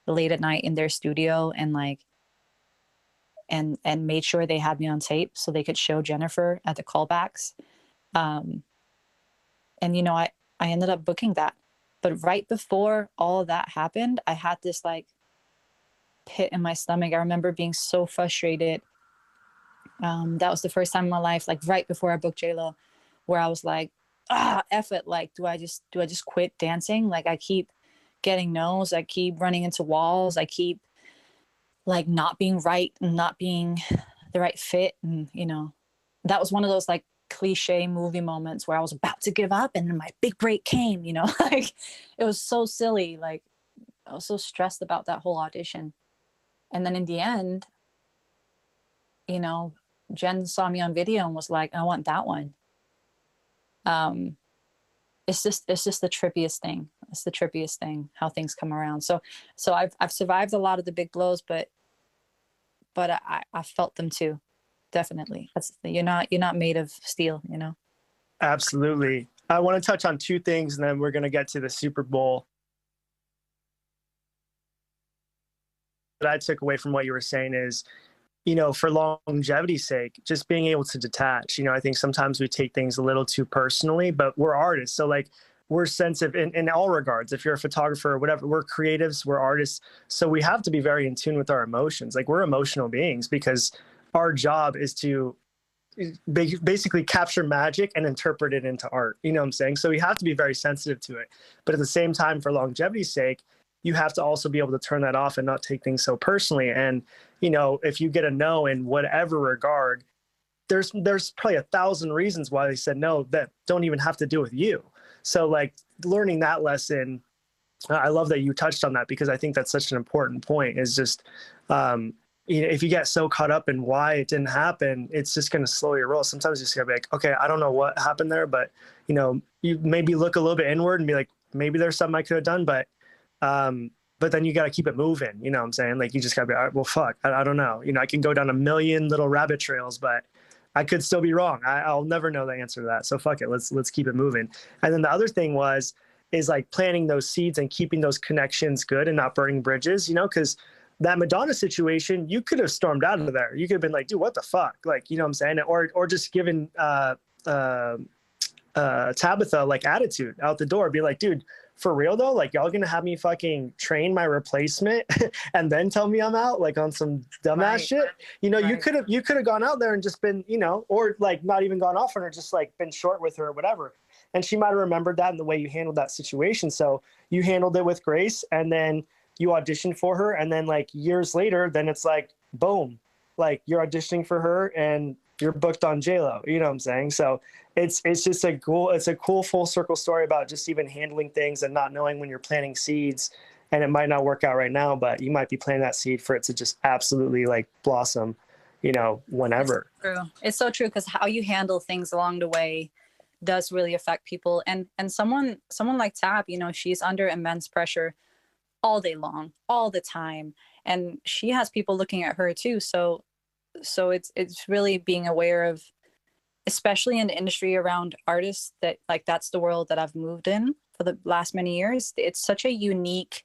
late at night in their studio and like and made sure they had me on tape so they could show Jennifer at the callbacks. And you know, I ended up booking that But right before all of that happened, I had this like pit in my stomach. I remember being so frustrated. That was the first time in my life, like right before I booked J-Lo, where I was like, F it. Like, do I just quit dancing? Like, I keep getting no's. I keep running into walls. I keep like not being right and not being the right fit. And, you know, that was one of those like cliche movie moments where I was about to give up and then my big break came, you know, like it was so silly. Like, I was so stressed about that whole audition. And then in the end, you know, Jen saw me on video and was like, I want that one. It's just the trippiest thing. It's the trippiest thing how things come around. So I've survived a lot of the big blows, but I felt them too. Definitely. You're not made of steel, you know? Absolutely. I want to touch on two things and then we're going to get to the Super Bowl. That I took away from what you were saying is, you know, for longevity's sake, just being able to detach. You know, I think sometimes we take things a little too personally, but we're artists. So like we're sensitive in all regards. If you're a photographer or whatever, we're creatives, we're artists. So we have to be very in tune with our emotions. Like we're emotional beings because our job is to basically capture magic and interpret it into art. You know what I'm saying? So we have to be very sensitive to it. But at the same time, for longevity's sake, you have to also be able to turn that off and not take things so personally. And, you know, if you get a no in whatever regard, there's probably 1,000 reasons why they said no that don't even have to do with you. So like learning that lesson, I love that you touched on that because I think that's such an important point is just, you know, if you get so caught up in why it didn't happen, it's just going to slow your roll. Sometimes you just gotta be like, okay, I don't know what happened there, but you know, you maybe look a little bit inward and be like, maybe there's something I could have done, but then you got to keep it moving. You know what I'm saying? Like you just gotta be, all right, well, fuck, I don't know. You know, I can go down a million little rabbit trails, but I could still be wrong. I'll never know the answer to that. So fuck it. Let's keep it moving. And then the other thing is like planting those seeds and keeping those connections good and not burning bridges, you know, because that Madonna situation, you could have stormed out of there. You could have been like, dude, what the fuck? Like, you know what I'm saying? Or just given Tabitha like attitude out the door, be like, dude, for real though, like y'all gonna have me fucking train my replacement and then tell me I'm out like on some dumbass shit. You know, you could have gone out there and just been, you know, or like not even gone off on her, just like been short with her or whatever. And she might have remembered that in the way you handled that situation. So you handled it with grace and then you auditioned for her. And then like years later, then it's like, boom, like you're auditioning for her and you're booked on J-Lo, you know what I'm saying? So it's just a cool full circle story about just even handling things and not knowing when you're planting seeds and it might not work out right now, but you might be planting that seed for it to just absolutely like blossom, you know, whenever. It's true. It's so true because how you handle things along the way does really affect people. And someone like Tab, you know, she's under immense pressure all day long, all the time. And she has people looking at her too. So it's really being aware of, especially in the industry around artists, that like that's the world that I've moved in for the last many years. It's such a unique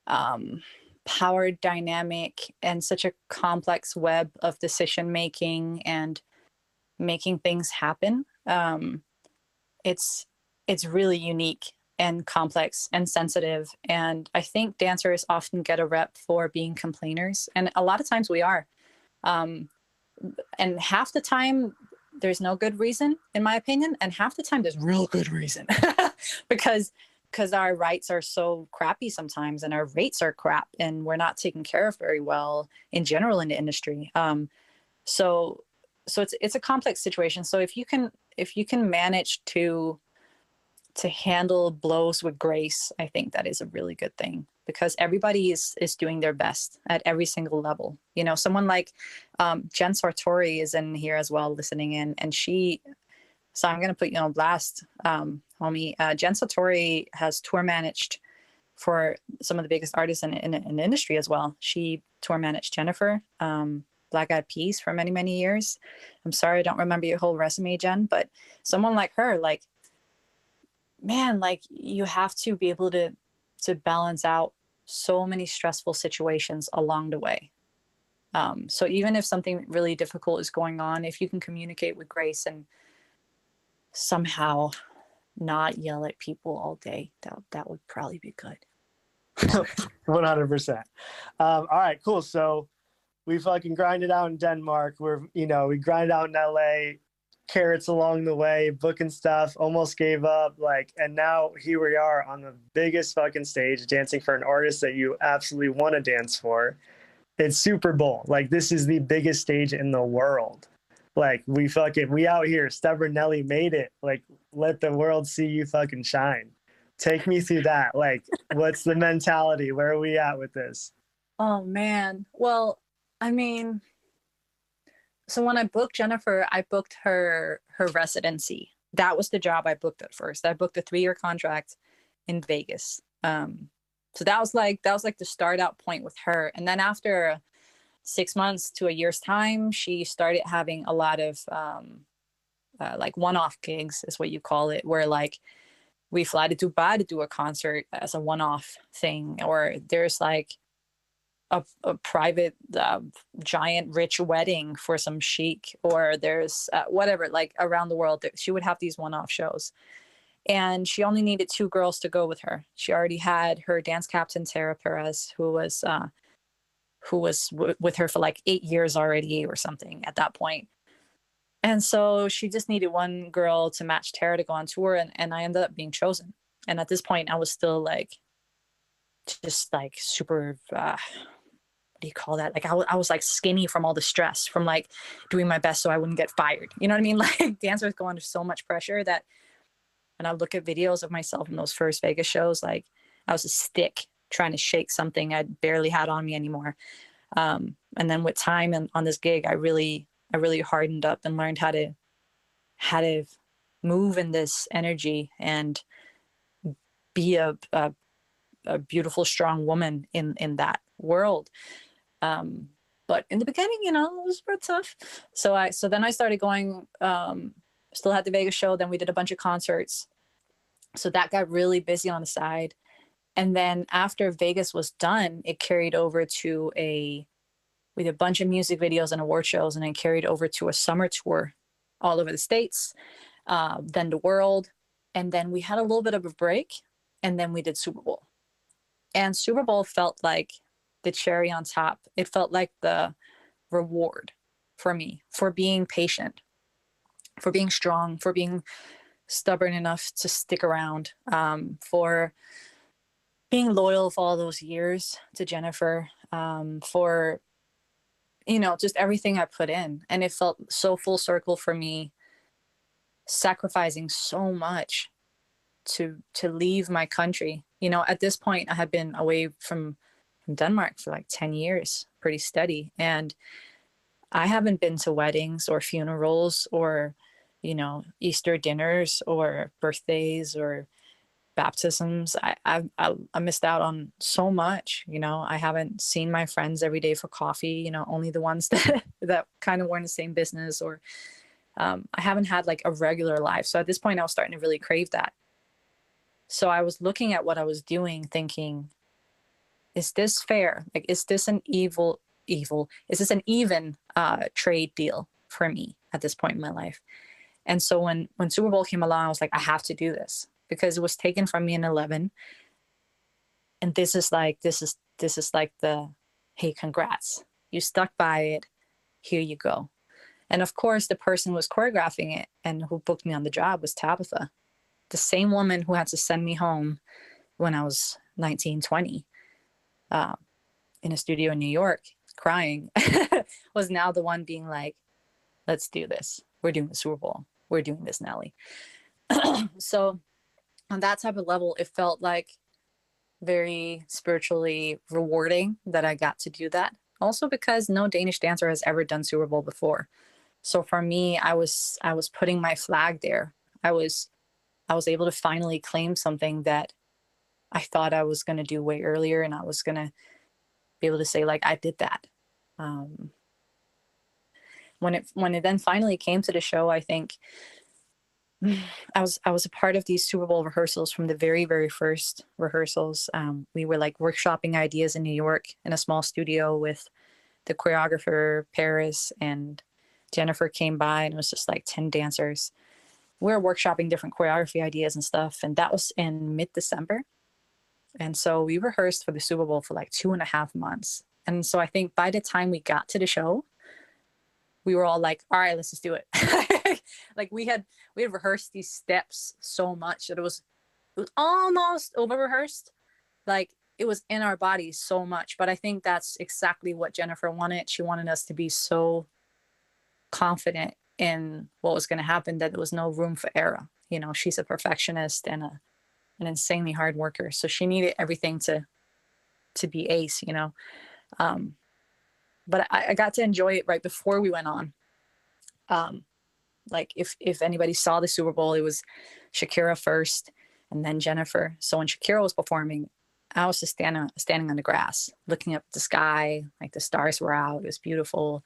power dynamic and such a complex web of decision making and making things happen. It's really unique and complex and sensitive. And I think dancers often get a rep for being complainers, and a lot of times we are. And half the time there's no good reason, in my opinion, and half the time there's real good reason because our rights are so crappy sometimes and our rates are crap and we're not taken care of very well in general in the industry. So it's a complex situation. So if you can manage to handle blows with grace, I think that is a really good thing, because everybody is doing their best at every single level. You know, someone like Jen Sartori is in here as well, listening in, and so I'm going to put you on blast, homie. Jen Sartori has tour managed for some of the biggest artists in the industry as well. She tour managed Jennifer, Black Eyed Peas for many, many years. I'm sorry, I don't remember your whole resume, Jen, but someone like her, like, man, like you have to be able to balance out so many stressful situations along the way. So even if something really difficult is going on, if you can communicate with grace and somehow not yell at people all day. That would probably be good. 100%. All right, cool. So we fucking grinded out in Denmark. We grinded out in LA, carrots along the way, booking stuff, almost gave up. And now here we are on the biggest fucking stage, dancing for an artist that you absolutely want to dance for. It's Super Bowl. This is the biggest stage in the world. We out here. Stubborn Nellie made it. Let the world see you fucking shine. Take me through that. What's the mentality? Where are we at with this? Oh man. Well, I mean, so when I booked Jennifer, I booked her residency. That was the job I booked at first. I booked a 3-year contract in Vegas. So that was like the start out point with her. And then after 6 months to a year's time, she started having a lot of one-off gigs, is what you call it, where we fly to Dubai to do a concert as a one-off thing, or there's a private giant rich wedding for some sheik, or there's whatever, around the world. She would have these one-off shows, and she only needed 2 girls to go with her. She already had her dance captain Tara Perez, who was with her for 8 years already or something at that point. And so she just needed 1 girl to match Tara to go on tour, and I ended up being chosen. And at this point I was still super what do you call that? I was skinny from all the stress from doing my best so I wouldn't get fired. You know what I mean? Dancers go under so much pressure that when I look at videos of myself in those first Vegas shows, I was a stick trying to shake something I barely had on me anymore. And then with time and on this gig, I really hardened up and learned how to move in this energy and be a beautiful, strong woman in that world. But in the beginning, it was real tough. So then I started going, still had the Vegas show. Then we did a bunch of concerts. So that got really busy on the side. And then after Vegas was done, it carried over to we did a bunch of music videos and award shows, and then carried over to a summer tour all over the States, then the world. And then we had a little bit of a break, and then we did Super Bowl. And Super Bowl felt like the cherry on top. It felt like the reward for me for being patient, for being strong, for being stubborn enough to stick around, for being loyal for all those years to Jennifer, for just everything I put in. And it felt so full circle for me, sacrificing so much to leave my country. At this point I had been away from Denmark for 10 years, pretty steady, and I haven't been to weddings or funerals or Easter dinners or birthdays or baptisms. I missed out on so much. I haven't seen my friends every day for coffee, only the ones that kind of were in the same business, or I haven't had a regular life. So at this point I was starting to really crave that. So I was looking at what I was doing thinking, is this fair? Is this an is this an even trade deal for me at this point in my life? And so when Super Bowl came along, I was like, I have to do this, because it was taken from me in 2011. And this is the, hey, congrats. You stuck by it. Here you go. And of course, the person who was choreographing it and who booked me on the job was Tabitha, the same woman who had to send me home when I was 19, 20, in a studio in New York, crying, was now the one being like, let's do this. We're doing the Super Bowl. We're doing this, Nellie. So on that type of level, it felt very spiritually rewarding that I got to do that. Also because no Danish dancer has ever done Super Bowl before. So for me, I was putting my flag there. I was able to finally claim something that I thought I was going to do way earlier, and I was going to be able to say I did that. When it then finally came to the show, I think I was a part of these Super Bowl rehearsals from the very, very first rehearsals. We were workshopping ideas in New York in a small studio with the choreographer Paris, and Jennifer came by, and it was just 10 dancers. we were workshopping different choreography ideas and stuff. And that was in mid-December. And so we rehearsed for the Super Bowl for like 2.5 months. And so I think by the time we got to the show, we were all like, all right, let's just do it. Like we had rehearsed these steps so much that it was almost over rehearsed. Like it was in our bodies so much. But I think that's exactly what Jennifer wanted. She wanted us to be so confident in what was going to happen that there was no room for error. You know, she's a perfectionist and an insanely hard worker. So she needed everything to be ace, you know. But I got to enjoy it right before we went on. Like if anybody saw the Super Bowl, it was Shakira first and then Jennifer. So when Shakira was performing, I was just standing on the grass, looking up at the sky, like the stars were out. It was beautiful.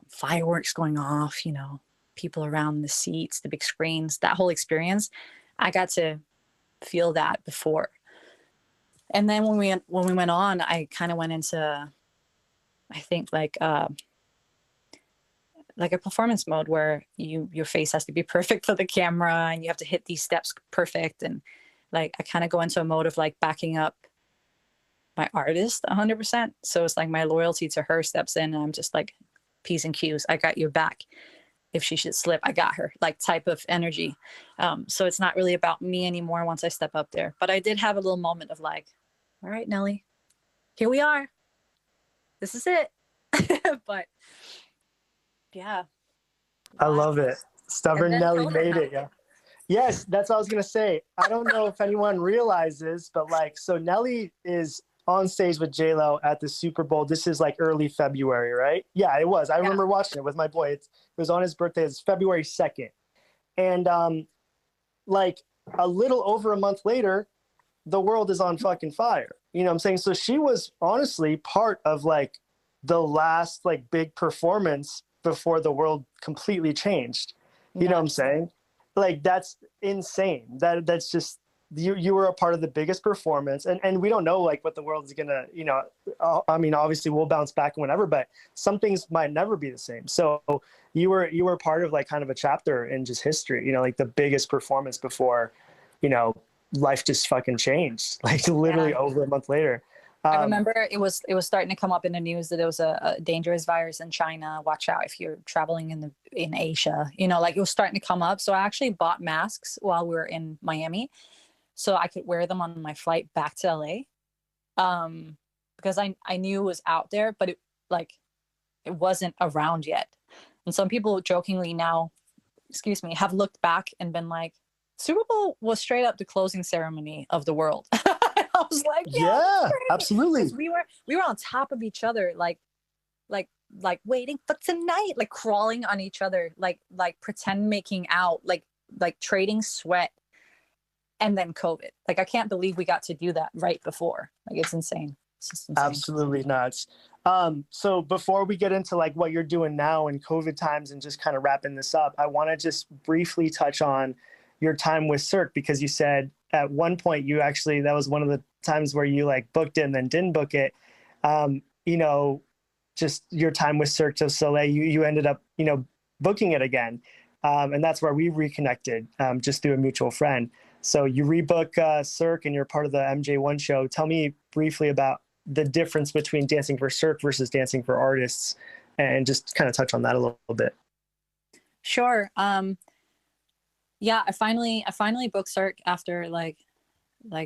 Fireworks going off, you know, people around the seats, the big screens, that whole experience. I got to feel that before. And then when we went on, I kind of went into, I think like a performance mode where your face has to be perfect for the camera and you have to hit these steps perfect. And like, I kind of go into a mode of like backing up my artist 100%. So it's like my loyalty to her steps in and I'm just like, P's and Q's, I got your back. If she should slip, I got her, like type of energy. So it's not really about me anymore once I step up there. But I did have a little moment of like, all right, Nellie, here we are. This is it. But yeah. I love it. Stubborn Nellie made it. Yeah. Yes, that's what I was going to say. I don't know if anyone realizes, but like, so Nellie is on stage with J-Lo at the Super Bowl. This is like early February, right? Yeah, it was. I remember watching it with my boy. It was on his birthday. It's February 2nd. And like a little over a month later, the world is on fucking fire. You know what I'm saying? So she was honestly part of like the last like big performance before the world completely changed. You know what I'm saying? Like that's insane. That's just you were a part of the biggest performance, and we don't know like what the world is gonna, you know, I mean obviously we'll bounce back whenever, but some things might never be the same. So you were part of like kind of a chapter in just history, you know, like the biggest performance before, you know, life just fucking changed, like literally over a month later. I remember it was starting to come up in the news that there was a dangerous virus in China. Watch out if you're traveling in Asia. You know, like it was starting to come up. So I actually bought masks while we were in Miami, so I could wear them on my flight back to LA, because I knew it was out there, but it wasn't around yet. And some people jokingly now, have looked back and been like, Super Bowl was straight up the closing ceremony of the world. I was like, yeah, absolutely. We were on top of each other, like waiting for tonight, like crawling on each other, like pretend making out, like trading sweat, and then COVID. Like I can't believe we got to do that right before. Like it's insane. It's just insane. Absolutely nuts. So before we get into like what you're doing now in COVID times and just kind of wrapping this up, I want to just briefly touch on your time with Cirque, because you said at one point you actually, that was one of the times where you like booked it and then didn't book it. You know, just your time with Cirque du Soleil, you ended up, you know, booking it again. And that's where we reconnected, just through a mutual friend. So you rebook Cirque and you're part of the MJ1 show. Tell me briefly about the difference between dancing for Cirque versus dancing for artists, and just kind of touch on that a little bit. Sure. Yeah, I finally booked Cirque after like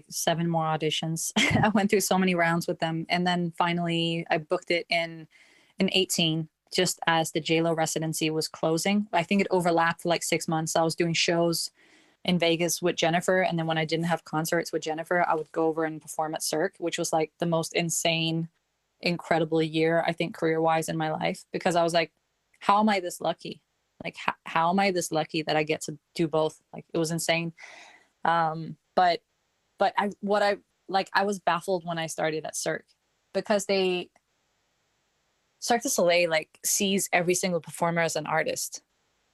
7 more auditions. I went through so many rounds with them, and then finally I booked it in 18, just as the J-Lo residency was closing. I think it overlapped for like 6 months. I was doing shows in Vegas with Jennifer, and then when I didn't have concerts with Jennifer, I would go over and perform at Cirque, which was like the most insane, incredible year I think career-wise in my life, because I was like, how am I this lucky? Like, how am I this lucky that I get to do both? Like, it was insane. But I was baffled when I started at Cirque, because Cirque du Soleil like sees every single performer as an artist,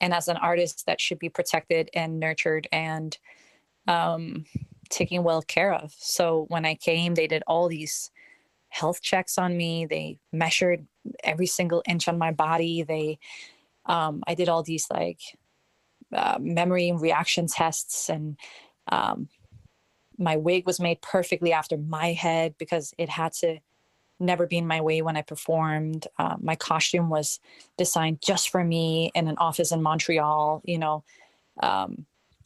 and as an artist that should be protected and nurtured and taken well care of. So when I came, they did all these health checks on me. They measured every single inch on my body. I did all these like memory and reaction tests, and my wig was made perfectly after my head because it had to never be in my way when I performed. My costume was designed just for me in an office in Montreal.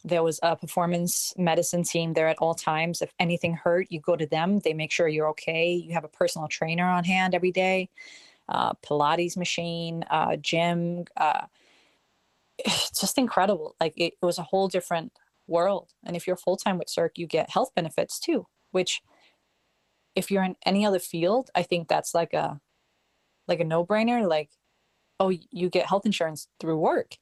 There was a performance medicine team there at all times. If anything hurt, you go to them. They make sure you're okay. You have a personal trainer on hand every day, Pilates machine, gym. It's just incredible. Like it was a whole different world. And if you're full-time with Cirque, you get health benefits too, which if you're in any other field, I think that's like a no-brainer. Like, oh, you get health insurance through work.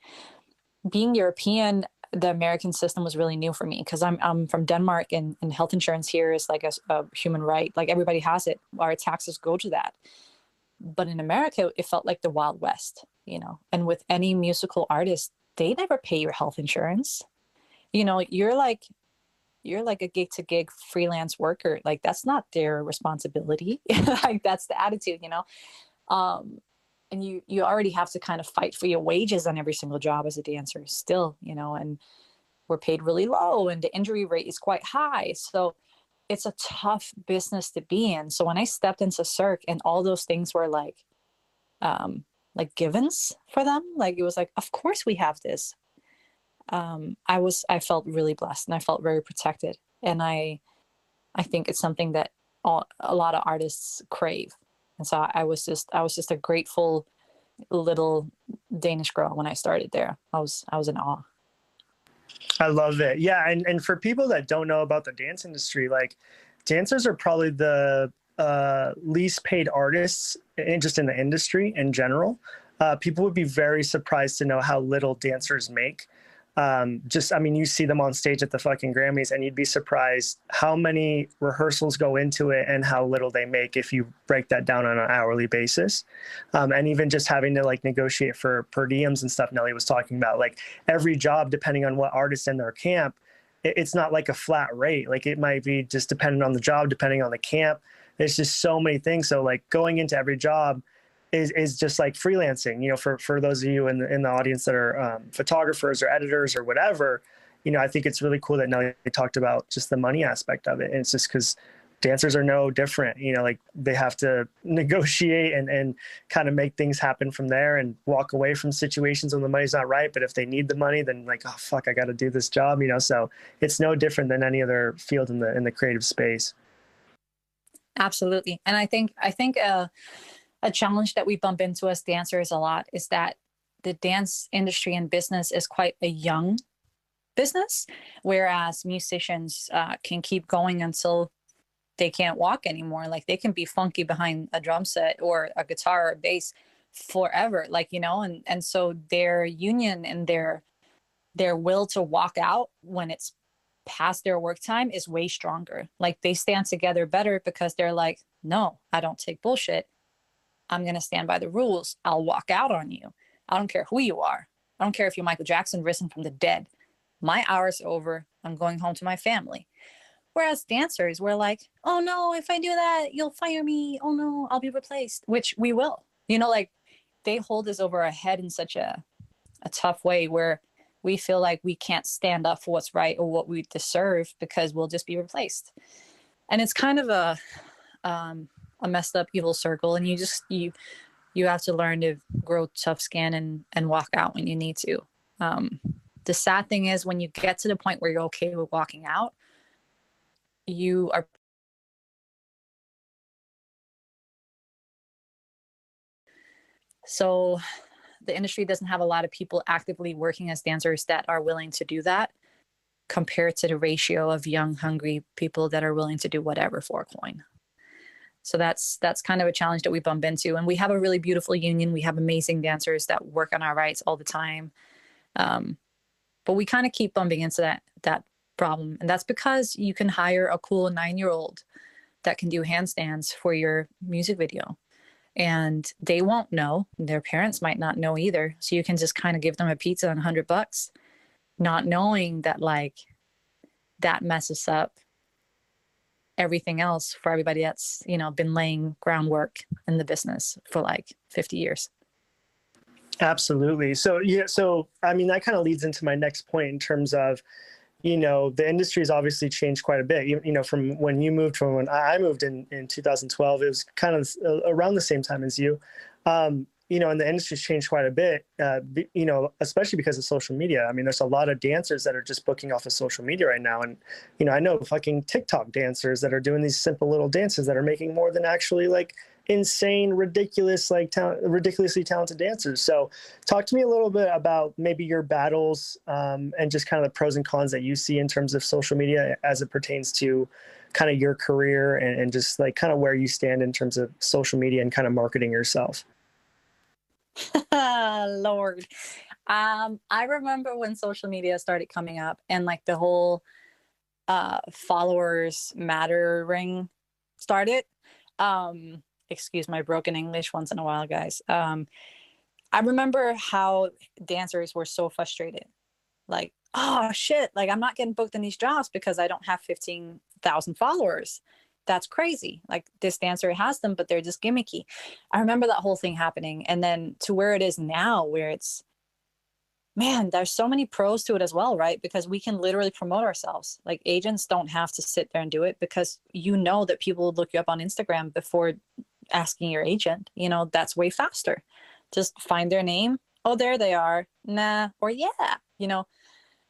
Being European, the American system was really new for me because I'm from Denmark, and health insurance here is like a human right. Like everybody has it. Our taxes go to that. But in America, it felt like the Wild West, and with any musical artist, they never pay your health insurance. You're like a gig to gig freelance worker. Like that's not their responsibility. Like that's the attitude, and you already have to kind of fight for your wages on every single job as a dancer still, and we're paid really low and the injury rate is quite high. So it's a tough business to be in. So when I stepped into Cirque and all those things were like givens for them, like it was like, of course we have this. I felt really blessed and I felt very protected. And I think it's something that a lot of artists crave. And so I was just a grateful little Danish girl when I started there. I was in awe. I love it. Yeah. And for people that don't know about the dance industry, like dancers are probably the least paid artists just in the industry in general. People would be very surprised to know how little dancers make. You see them on stage at the fucking Grammys and you'd be surprised how many rehearsals go into it and how little they make if you break that down on an hourly basis. And even just having to like negotiate for per diems and stuff Nellie was talking about, like every job, depending on what artist in their camp, it's not like a flat rate. Like it might be just dependent on the job, depending on the camp. There's just so many things. So like going into every job is just like freelancing, for those of you in the audience that are photographers or editors or whatever, I think it's really cool that Nellie talked about just the money aspect of it. And it's just because dancers are no different, like they have to negotiate and kind of make things happen from there and walk away from situations when the money's not right. But if they need the money, then like, oh, fuck, I got to do this job, so it's no different than any other field in the creative space. Absolutely. And I think a challenge that we bump into as dancers a lot is that the dance industry and business is quite a young business, whereas musicians can keep going until they can't walk anymore. Like they can be funky behind a drum set or a guitar or a bass forever, and so their union and their will to walk out when it's past their work time is way stronger. Like they stand together better because they're like, no, I don't take bullshit. I'm going to stand by the rules. I'll walk out on you. I don't care who you are. I don't care if you're Michael Jackson risen from the dead. My hour's over. I'm going home to my family. Whereas dancers, we're like, oh no, if I do that, you'll fire me. Oh no, I'll be replaced, which we will. Like they hold us over our head in such a tough way where we feel like we can't stand up for what's right or what we deserve because we'll just be replaced. And it's kind of a messed up evil circle, and you have to learn to grow tough skin and walk out when you need to. The sad thing is when you get to the point where you're okay with walking out, you are so the industry doesn't have a lot of people actively working as dancers that are willing to do that compared to the ratio of young hungry people that are willing to do whatever for a coin. So that's kind of a challenge that we bump into. And we have a really beautiful union. We have amazing dancers that work on our rights all the time. But we kind of keep bumping into that problem. And that's because you can hire a cool 9-year-old that can do handstands for your music video. And they won't know. Their parents might not know either. So you can just kind of give them a pizza and $100, not knowing that like that messes up everything else for everybody that's, been laying groundwork in the business for like 50 years. Absolutely. So yeah, so I mean that kind of leads into my next point in terms of, the industry has obviously changed quite a bit. From when you moved, from when I moved in 2012, it was kind of around the same time as you. And the industry's changed quite a bit. Especially because of social media. I mean, there's a lot of dancers that are just booking off of social media right now, and I know fucking TikTok dancers that are doing these simple little dances that are making more than actually like insane, ridiculous, ridiculously talented dancers. So talk to me a little bit about maybe your battles, and just kind of the pros and cons that you see in terms of social media as it pertains to kind of your career, and just like kind of where you stand in terms of social media and kind of marketing yourself. Lord. I remember when social media started coming up and like the whole followers mattering started. Excuse my broken English once in a while, guys. I remember how dancers were so frustrated. Like, oh shit, like I'm not getting booked in these jobs because I don't have 15,000 followers. That's crazy. Like this dancer has them, but they're just gimmicky. I remember that whole thing happening. And then to where it is now, where it's, man, there's so many pros to it as well, right? Because we can literally promote ourselves. Like agents don't have to sit there and do it, because that people would look you up on Instagram before asking your agent. That's way faster. Just find their name. Oh, there they are. Nah, or yeah,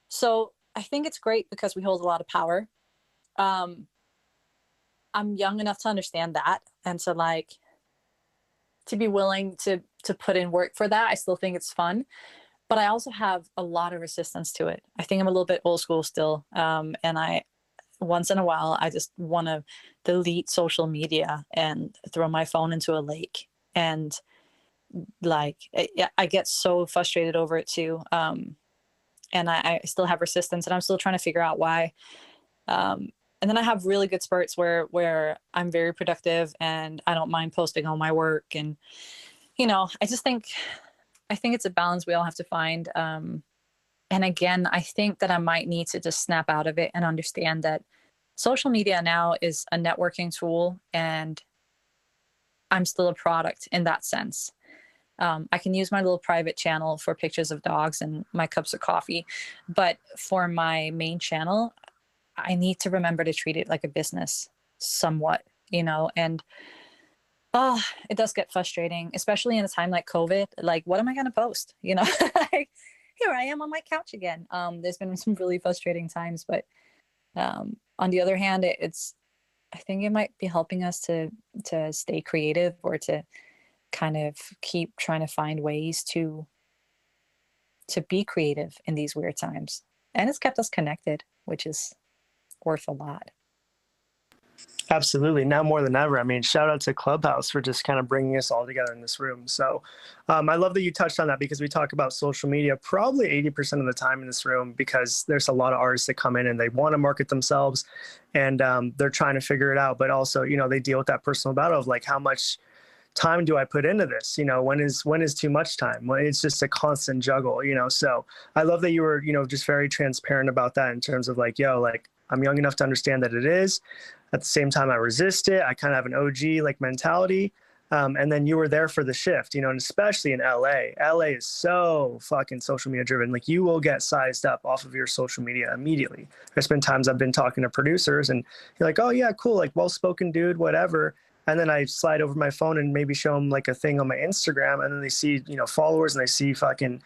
So I think it's great because we hold a lot of power. I'm young enough to understand that, and to be willing to put in work for that. I still think it's fun, but I also have a lot of resistance to it. I think I'm a little bit old school still, and I once in a while I just want to delete social media and throw my phone into a lake, and I get so frustrated over it too, and I still have resistance, and I'm still trying to figure out why. And then I have really good spurts where I'm very productive and I don't mind posting all my work. And, I think it's a balance we all have to find. And again, I think that I might need to just snap out of it and understand that social media now is a networking tool, and I'm still a product in that sense. I can use my little private channel for pictures of dogs and my cups of coffee, but for my main channel, I need to remember to treat it like a business somewhat, and it does get frustrating, especially in a time like COVID. Like, what am I going to post? Like, here I am on my couch again. There's been some really frustrating times, but on the other hand, I think it might be helping us to stay creative, or to kind of keep trying to find ways to be creative in these weird times. And it's kept us connected, which is worth a lot. Absolutely. Now more than ever. I mean, shout out to Clubhouse for just kind of bringing us all together in this room. So I love that you touched on that, because we talk about social media probably 80% of the time in this room, because there's a lot of artists that come in and they want to market themselves, and they're trying to figure it out. But also, they deal with that personal battle of like, how much time do I put into this? When is too much time? When it's just a constant juggle, So I love that you were, just very transparent about that in terms of like, I'm young enough to understand that it is. At the same time, I resist it. I kind of have an OG like mentality. And then you were there for the shift, and especially in LA. LA is so fucking social media driven. Like, you will get sized up off of your social media immediately. There's been times I've been talking to producers and you're like, oh yeah, cool. Like, well-spoken dude, whatever. And then I slide over my phone and maybe show them like a thing on my Instagram, and then they see, followers, and they see fucking,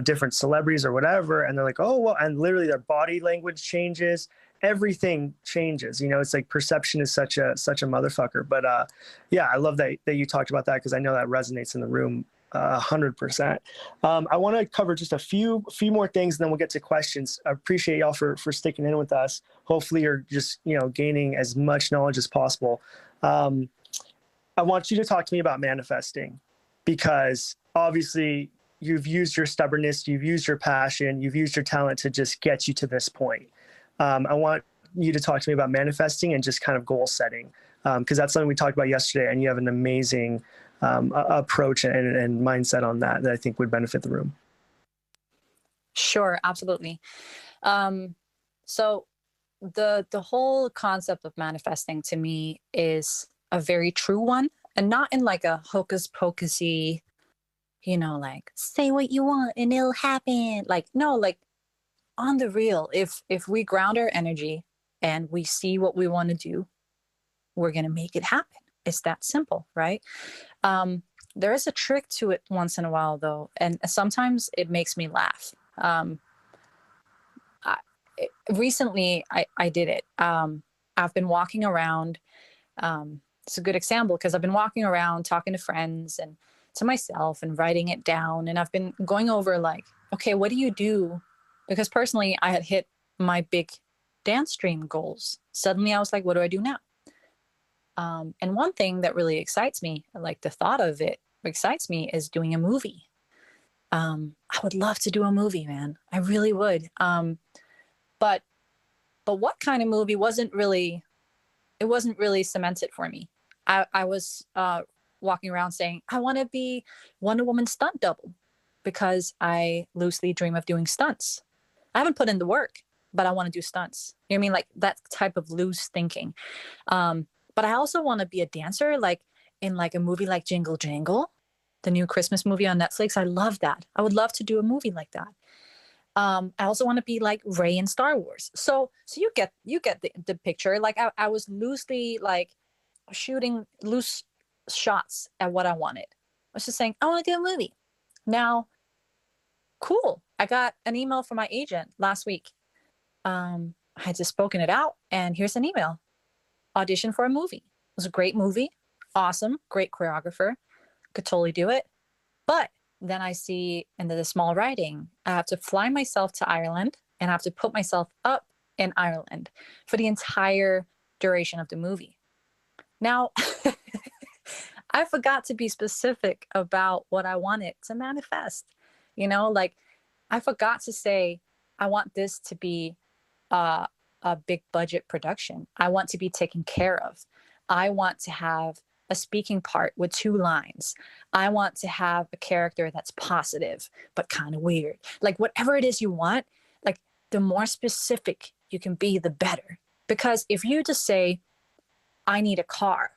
different celebrities or whatever. And they're like, oh, well, and literally their body language changes. Everything changes. It's like perception is such a motherfucker. But yeah, I love that you talked about that, because I know that resonates in the room 100%. I want to cover just a few more things, and then we'll get to questions. I appreciate y'all for sticking in with us. Hopefully you're just, gaining as much knowledge as possible. I want you to talk to me about manifesting, because obviously you've used your stubbornness, you've used your passion, you've used your talent to just get you to this point. I want you to talk to me about manifesting and just kind of goal setting, because that's something we talked about yesterday, and you have an amazing approach and mindset on that I think would benefit the room. Sure, absolutely. So the whole concept of manifesting to me is a very true one, and not in like a hocus pocusy, like say what you want and it'll happen. Like, no, like on the real, if we ground our energy and we see what we want to do, we're going to make it happen. It's that simple, right? There is a trick to it once in a while, though, and sometimes it makes me laugh. Recently, I did it. I've been walking around. It's a good example because I've been walking around talking to friends and to myself and writing it down. And I've been going over like, okay, what do you do? Because personally, I had hit my big dance dream goals. Suddenly I was like, what do I do now? And one thing that really excites me, like the thought of it excites me, is doing a movie. I would love to do a movie, man. I really would. But what kind of movie wasn't really cemented for me. I was walking around saying, I want to be Wonder Woman stunt double because I loosely dream of doing stunts. I haven't put in the work, but I want to do stunts. You know what I mean? Like that type of loose thinking. But I also want to be a dancer, like in like a movie like Jingle Jangle, the new Christmas movie on Netflix. I love that. I would love to do a movie like that. I also want to be like Rey in Star Wars. So you get the picture. Like I was loosely like shooting loose shots at what I wanted. I was just saying, I want to do a movie. Now, cool. I got an email from my agent last week. I had just spoken it out, and here's an email. Audition for a movie. It was a great movie. Awesome. Great choreographer. Could totally do it. But then I see in the small writing, I have to fly myself to Ireland and I have to put myself up in Ireland for the entire duration of the movie. Now, I forgot to be specific about what I wanted to manifest. Like I forgot to say, I want this to be a big budget production. I want to be taken care of. I want to have a speaking part with 2 lines. I want to have a character that's positive, but kind of weird. Like whatever it is you want, like the more specific you can be, the better. Because if you just say, I need a car,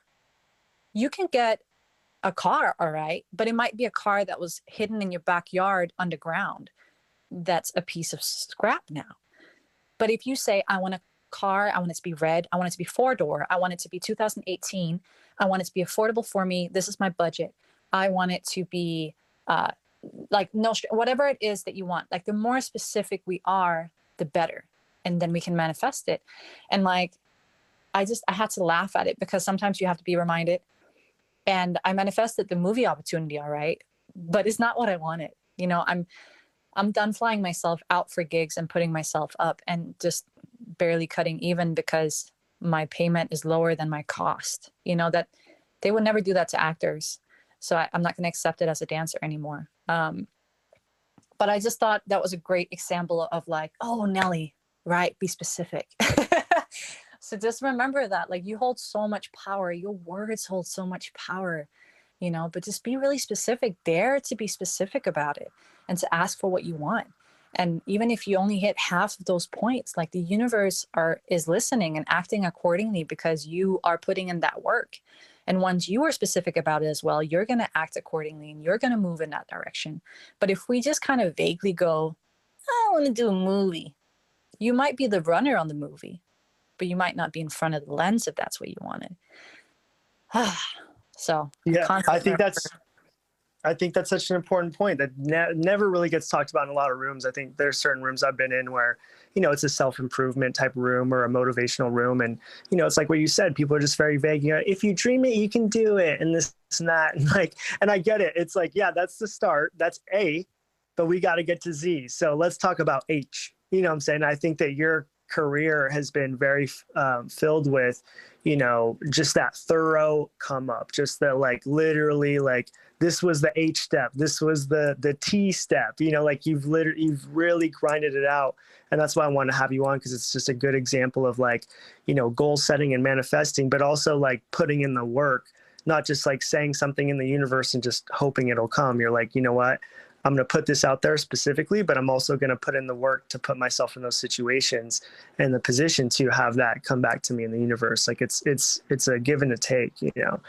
you can get a car, all right, but it might be a car that was hidden in your backyard underground. That's a piece of scrap now. But if you say, I want a car, I want it to be red, I want it to be 4-door, I want it to be 2018, I want it to be affordable for me, this is my budget, I want it to be like no, whatever it is that you want, like the more specific we are, the better, and then we can manifest it. And like I had to laugh at it because sometimes you have to be reminded. And I manifested the movie opportunity, all right, but it's not what I wanted. I'm done flying myself out for gigs and putting myself up and just barely cutting even because my payment is lower than my cost. That they would never do that to actors. So I'm not going to accept it as a dancer anymore. But I just thought that was a great example of like, oh, Nellie, right? Be specific. So just remember that, like, you hold so much power. Your words hold so much power, but just be really specific. Dare to be specific about it and to ask for what you want. And even if you only hit half of those points, like the universe is listening and acting accordingly because you are putting in that work. And once you are specific about it as well, you're going to act accordingly and you're going to move in that direction. But if we just kind of vaguely go, I want to do a movie, you might be the runner on the movie, but you might not be in front of the lens if that's what you wanted. So yeah, I think that's such an important point that never really gets talked about in a lot of rooms. I think there's certain rooms I've been in where, it's a self-improvement type room or a motivational room. And, it's like what you said, people are just very vague. If you dream it, you can do it, and this and that. And I get it. It's like, yeah, that's the start. That's A, but we got to get to Z. So let's talk about H. You know what I'm saying? I think that your career has been very filled with, just that thorough come up, just that like literally like this was the H step, this was the T step, like you've really grinded it out. And that's why I want to have you on, because it's just a good example of like, goal setting and manifesting, but also like putting in the work, not just like saying something in the universe and just hoping it'll come. You're like, you know what? I'm going to put this out there specifically, but I'm also going to put in the work to put myself in those situations and the position to have that come back to me in the universe. Like it's a give and a take, you know.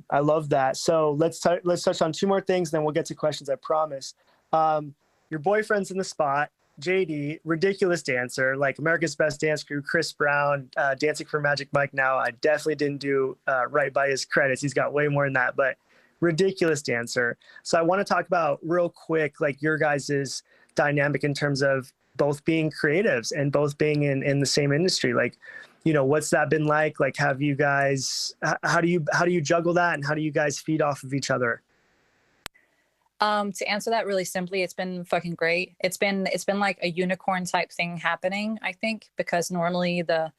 I love that. So let's touch on two more things, then we'll get to questions, I promise. Your boyfriend's in the spot. JD, ridiculous dancer, like America's Best Dance Crew, Chris Brown, Dancing for Magic Mike now. I definitely didn't do right by his credits. He's got way more than that, but ridiculous dancer. So I want to talk about real quick, like your guys' dynamic in terms of both being creatives and both being in the same industry. Like, you know, what's that been like? Like, have you guys, how do you juggle that, and how do you guys feed off of each other? To answer that really simply, it's been fucking great. It's been like a unicorn type thing happening, I think, because normally the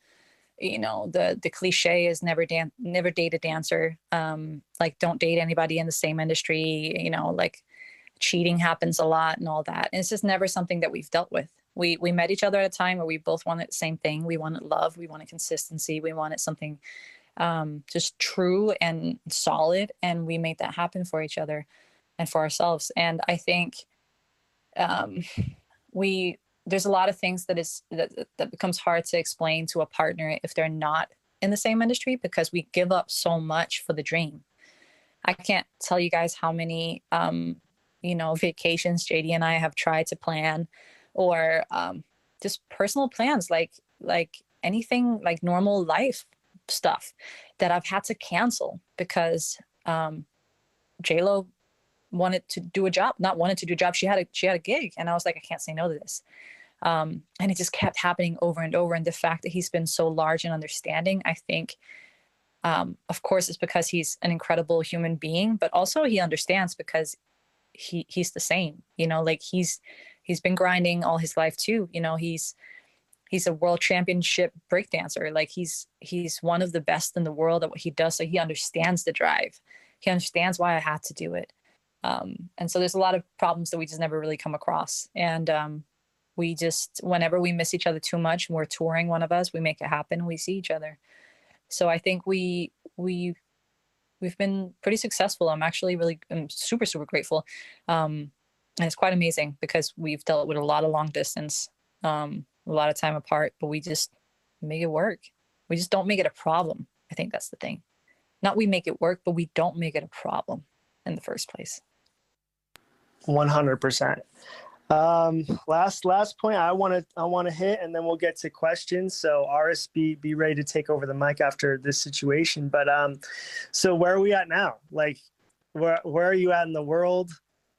cliche is never date a dancer. Like, don't date anybody in the same industry, you know, like cheating happens a lot and all that. And it's just never something that we've dealt with. We met each other at a time where we both wanted the same thing. We wanted love. We wanted consistency. We wanted something just true and solid. And we made that happen for each other and for ourselves. And I think there's a lot of things that becomes hard to explain to a partner if they're not in the same industry, because we give up so much for the dream. I can't tell you guys how many, vacations JD and I have tried to plan, or just personal plans, like anything, like normal life stuff that I've had to cancel because J-Lo wanted to do a job, she had a gig, and I was like, I can't say no to this. And it just kept happening over and over. And the fact that he's been so large and understanding, I think, of course, it's because he's an incredible human being, but also he understands because he's the same, you know, like he's been grinding all his life too. You know, he's a world championship breakdancer. Like he's one of the best in the world at what he does. So he understands the drive. He understands why I had to do it. And so there's a lot of problems that we just never really come across. And we just, whenever we miss each other too much, and we're touring, one of us, we make it happen. We see each other. So I think we've been pretty successful. I'm super, super grateful. And it's quite amazing because we've dealt with a lot of long distance, a lot of time apart, but we just make it work. We just don't make it a problem. I think that's the thing. Not we make it work, but we don't make it a problem in the first place. 100%. Last point I want to hit, and then we'll get to questions. So Aris, be ready to take over the mic after this situation. But so where are we at now? Like, where are you at in the world?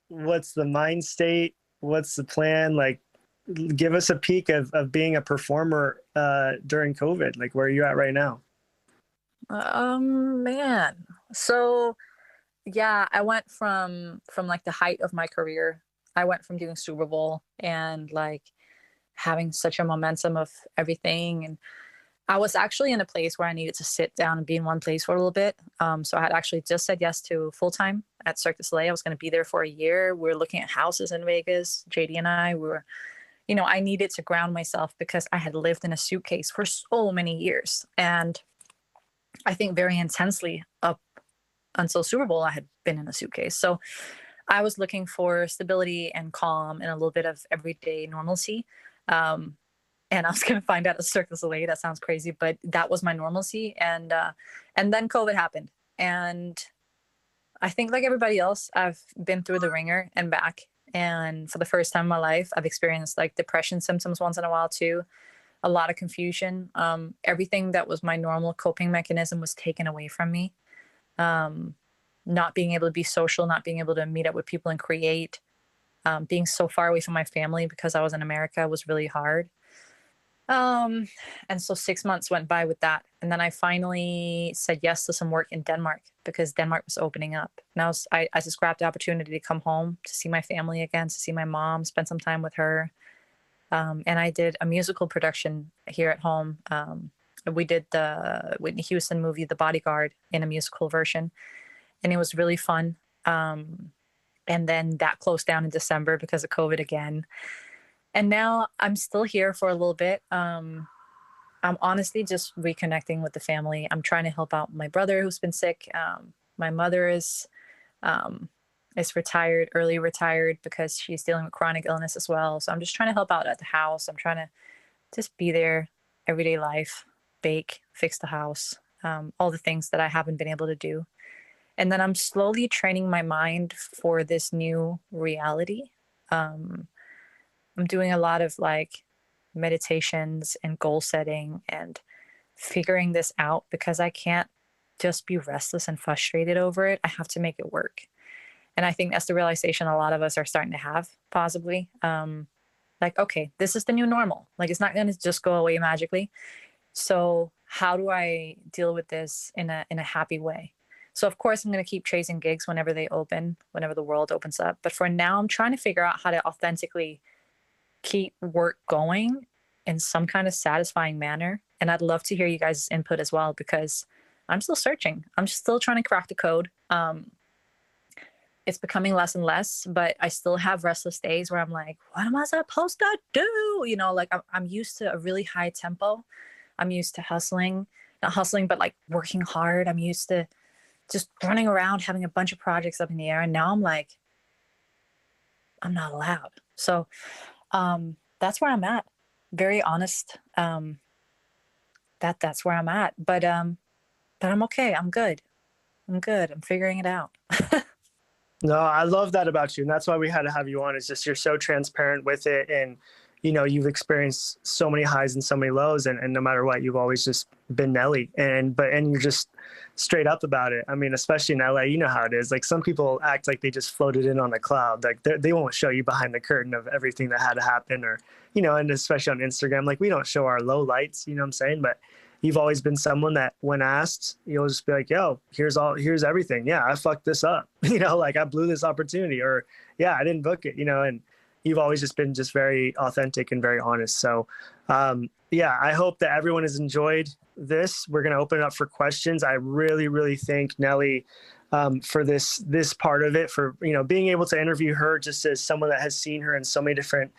What's the mind state? What's the plan? Like, give us a peek of being a performer during COVID. Like, where are you at right now? Man. So yeah, I went from like the height of my career. I went from doing Super Bowl and like having such a momentum of everything. And I was actually in a place where I needed to sit down and be in one place for a little bit. So I had actually just said yes to full-time at Cirque du Soleil. I was going to be there for a year. We were looking at houses in Vegas. JD and I were, I needed to ground myself because I had lived in a suitcase for so many years. And I think very intensely up until Super Bowl, I had been in a suitcase. So I was looking for stability and calm and a little bit of everyday normalcy. And I was going to find out at Cirque du Soleil. That sounds crazy, but that was my normalcy. And then COVID happened. And I think like everybody else, I've been through the ringer and back. And for the first time in my life, I've experienced like depression symptoms once in a while too. A lot of confusion. Everything that was my normal coping mechanism was taken away from me. Not being able to be social, not being able to meet up with people and create, being so far away from my family because I was in America was really hard. And so 6 months went by with that. And then I finally said yes to some work in Denmark because Denmark was opening up. And I just grabbed the opportunity to come home to see my family again, to see my mom, spend some time with her. And I did a musical production here at home. We did the Whitney Houston movie, The Bodyguard, in a musical version. And it was really fun. And then that closed down in December because of COVID again. And now I'm still here for a little bit. I'm honestly just reconnecting with the family. I'm trying to help out my brother who's been sick. My mother is is retired, early retired, because she's dealing with chronic illness as well. So I'm just trying to help out at the house. I'm trying to just be there, everyday life, bake, fix the house, all the things that I haven't been able to do. And then I'm slowly training my mind for this new reality. I'm doing a lot of like meditations and goal setting and figuring this out, because I can't just be restless and frustrated over it. I have to make it work. And I think that's the realization a lot of us are starting to have, possibly. Like, okay, this is the new normal. Like, it's not going to just go away magically. So how do I deal with this in a happy way? So of course I'm going to keep chasing gigs whenever they open, whenever the world opens up. But for now, I'm trying to figure out how to authentically keep work going in some kind of satisfying manner. And I'd love to hear you guys' input as well, because I'm still searching. I'm still trying to crack the code. It's becoming less and less, but I still have restless days where I'm like, what am I supposed to do? You know, like I'm used to a really high tempo. I'm used to hustling, not hustling, but like working hard. I'm used to just running around, having a bunch of projects up in the air. And now I'm like, I'm not allowed. So that's where I'm at. Very honest. That's where I'm at. But I'm okay. I'm good. I'm figuring it out. No, I love that about you. And that's why we had to have you on. It's just, you're so transparent with it. And, you know, you've experienced so many highs and so many lows, and no matter what, you've always just been Nellie. And you're just straight up about it. I mean, especially in LA, you know how it is. Like, some people act like they just floated in on a cloud. Like, they won't show you behind the curtain of everything that had to happen, or, you know, and especially on Instagram, like, we don't show our low lights, you know what I'm saying? But you've always been someone that when asked, you'll just be like, yo, here's everything. Yeah, I fucked this up. You know, like, I blew this opportunity, or yeah, I didn't book it, you know, and you've always just been just very authentic and very honest. So yeah, I hope that everyone has enjoyed this. We're going to open it up for questions. I really, really thank Nellie for this part of it, for, you know, being able to interview her just as someone that has seen her in so many different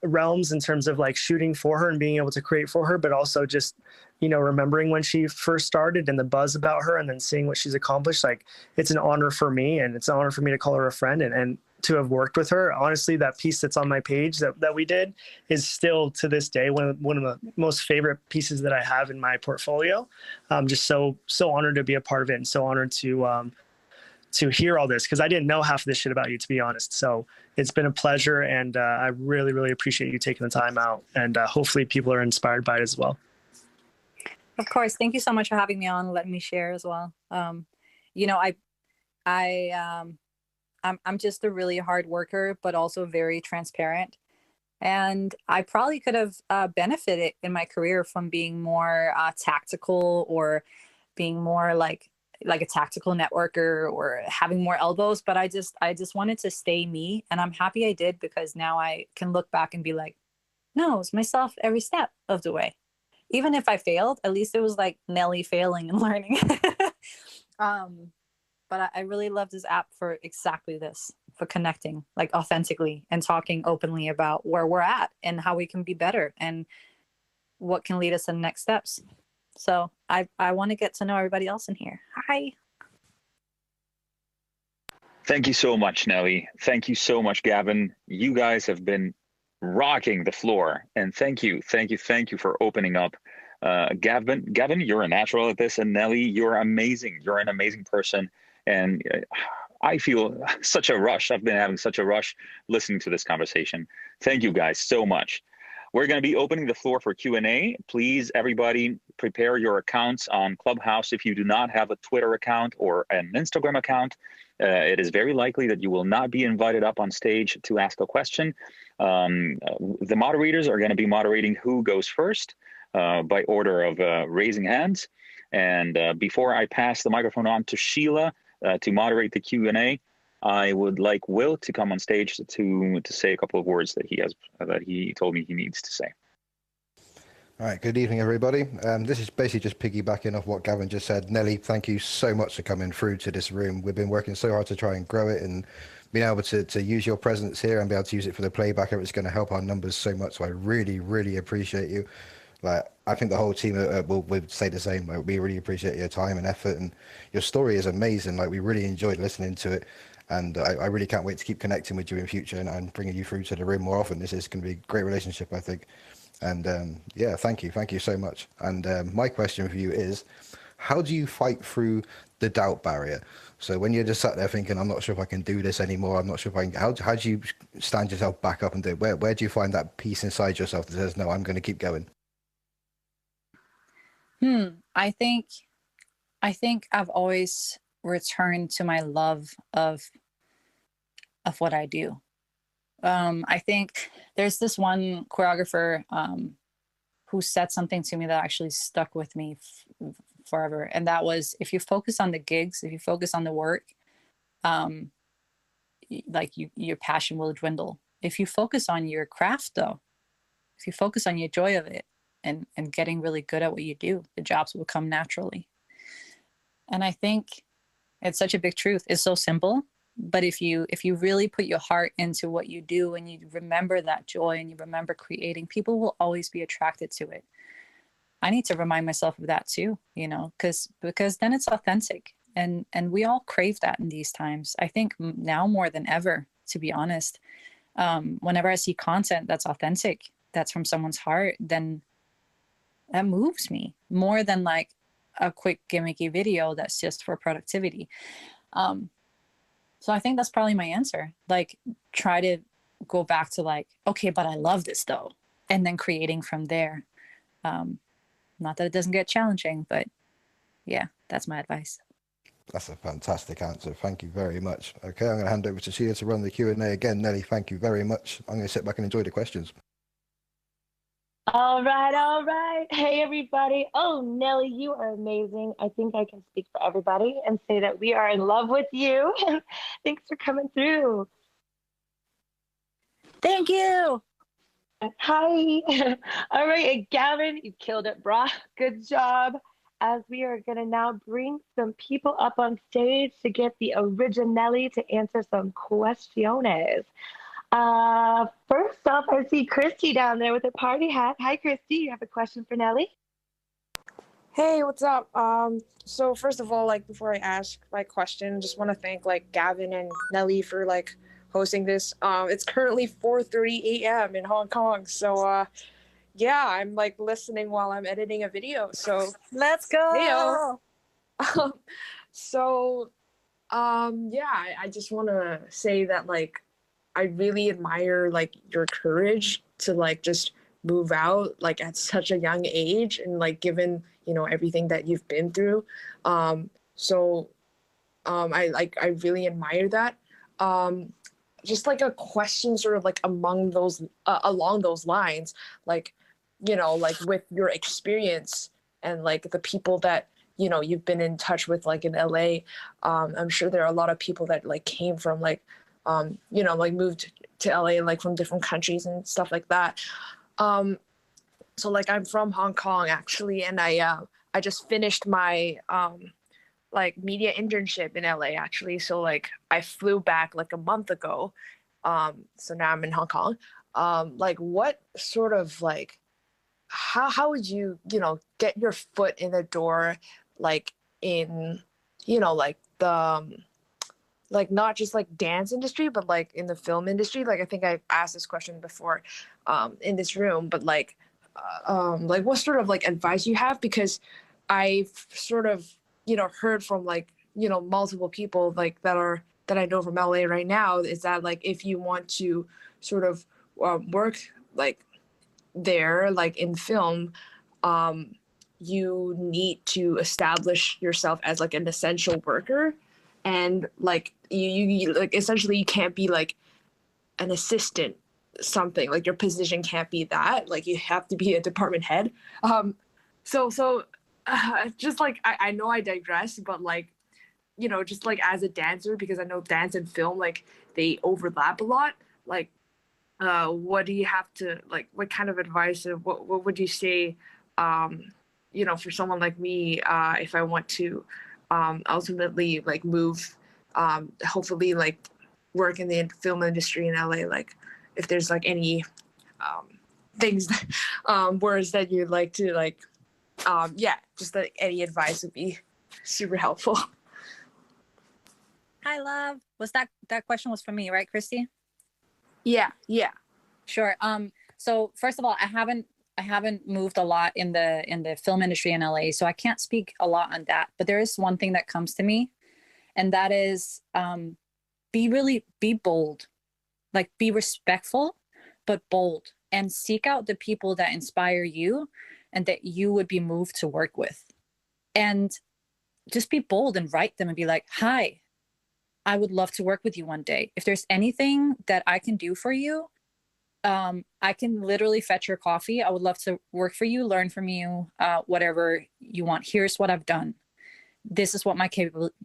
realms in terms of like shooting for her and being able to create for her, but also just, you know, remembering when she first started and the buzz about her, and then seeing what she's accomplished. Like, it's an honor for me, and it's an honor for me to call her a friend and to have worked with her. Honestly, that piece that's on my page that we did is still to this day one of the most favorite pieces that I have in my portfolio. I'm just so honored to be a part of it, and so honored to hear all this, because I didn't know half of this shit about you, to be honest. So it's been a pleasure, and I really, really appreciate you taking the time out, and hopefully people are inspired by it as well. Of course. Thank you so much for having me on and letting me share as well. You know, I'm just a really hard worker, but also very transparent. And I probably could have benefited in my career from being more tactical, or being more like a tactical networker, or having more elbows. But I just wanted to stay me. And I'm happy I did, because now I can look back and be like, no, it's myself every step of the way. Even if I failed, at least it was like Nellie failing and learning. But I really love this app for exactly this, for connecting like authentically and talking openly about where we're at and how we can be better and what can lead us to the next steps. So I want to get to know everybody else in here. Hi. Thank you so much, Nellie. Thank you so much, Gavin. You guys have been rocking the floor, and thank you for opening up. Gavin, you're a natural at this, and Nellie, you're amazing. You're an amazing person. And I feel such a rush. I've been having such a rush listening to this conversation. Thank you guys so much. We're going to be opening the floor for Q&A. Please, everybody, prepare your accounts on Clubhouse. If you do not have a Twitter account or an Instagram account, it is very likely that you will not be invited up on stage to ask a question. The moderators are going to be moderating who goes first by order of raising hands. And before I pass the microphone on to Sheila to moderate the Q&A, I would like Will to come on stage to say a couple of words that he told me he needs to say. All right, good evening, everybody. This is basically just piggybacking off what Gavin just said. Nellie, thank you so much for coming through to this room. We've been working so hard to try and grow it, and being able to use your presence here and be able to use it for the playback, it's going to help our numbers so much. So I really, really appreciate you. Like, I think the whole team would say the same. Like, we really appreciate your time and effort, and your story is amazing. Like, we really enjoyed listening to it. And I really can't wait to keep connecting with you in future and bringing you through to the room more often. This is going to be a great relationship, I think. And yeah, thank you so much. And my question for you is, how do you fight through the doubt barrier? So when you're just sat there thinking, I'm not sure if I can do this anymore, I'm not sure if I can, how do you stand yourself back up and do it? Where do you find that peace inside yourself that says, no, I'm going to keep going? I think I've always returned to my love of what I do. I think there's this one choreographer who said something to me that actually stuck with me forever. And that was, if you focus on the gigs, if you focus on the work, like your passion will dwindle. If you focus on your craft though, if you focus on your joy of it and getting really good at what you do, the jobs will come naturally. And I think it's such a big truth. It's so simple, but if you really put your heart into what you do and you remember that joy and you remember creating, people will always be attracted to it. I need to remind myself of that too, you know, because then it's authentic, and we all crave that in these times. I think now more than ever, to be honest. Whenever I see content that's authentic, that's from someone's heart, then that moves me more than like a quick gimmicky video that's just for productivity. So I think that's probably my answer. Like, try to go back to like, okay, but I love this though, and then creating from there. Not that it doesn't get challenging, but yeah, that's my advice. That's a fantastic answer. Thank you very much. Okay, I'm going to hand over to Sheila to run the Q&A again. Nellie, thank you very much. I'm going to sit back and enjoy the questions. All right. Hey, everybody. Oh, Nellie, you are amazing. I think I can speak for everybody and say that we are in love with you. Thanks for coming through. Thank you. Hi. All right, Gavin, you killed it, brah. Good job. As we are going to now bring some people up on stage to get the originelli to answer some questiones. First off, I see Christy down there with a party hat. Hi, Christy. You have a question for Nellie? Hey, what's up? So first of all, like before I ask my question, just want to thank like Gavin and Nellie for like hosting this. It's currently 4:30 a.m. in Hong Kong, so yeah, I'm like listening while I'm editing a video. So let's go. Hey-o. Yeah, I just want to say that like I really admire like your courage to like just move out like at such a young age, and like given, you know, everything that you've been through. I really admire that. Just like a question sort of like along those lines, like, you know, like with your experience and like the people that, you know, you've been in touch with like in LA, I'm sure there are a lot of people that like came from like, you know, like moved to LA like from different countries and stuff like that. So like I'm from Hong Kong actually, and I just finished my like media internship in LA actually. So like I flew back like a month ago. So now I'm in Hong Kong. Like what sort of like how would you, you know, get your foot in the door like in, you know, like the like not just like dance industry, but like in the film industry? Like I think I've asked this question before in this room, but like what sort of like advice you have? Because I've sort of, you know, heard from like, you know, multiple people like that I know from LA right now, is that like if you want to sort of work like there, like in film, you need to establish yourself as like an essential worker, and like you like essentially you can't be like an assistant something, like your position can't be that, like you have to be a department head. Just like I know I digress, but like, you know, just like as a dancer, because I know dance and film like they overlap a lot, like what do you have to like, what kind of advice, what would you say, you know, for someone like me, if I want to ultimately like move, hopefully like work in the film industry in LA, like if there's like any things words that you'd like to like yeah, just like any advice would be super helpful. Hi, love. Was that question was for me, right, Christy? Yeah. Sure. So first of all, I haven't moved a lot in the film industry in LA, so I can't speak a lot on that. But there is one thing that comes to me, and that is be bold. Like, be respectful, but bold, and seek out the people that inspire you and that you would be moved to work with. And just be bold and write them and be like, hi, I would love to work with you one day. If there's anything that I can do for you, I can literally fetch your coffee. I would love to work for you, learn from you, whatever you want. Here's what I've done. This is what my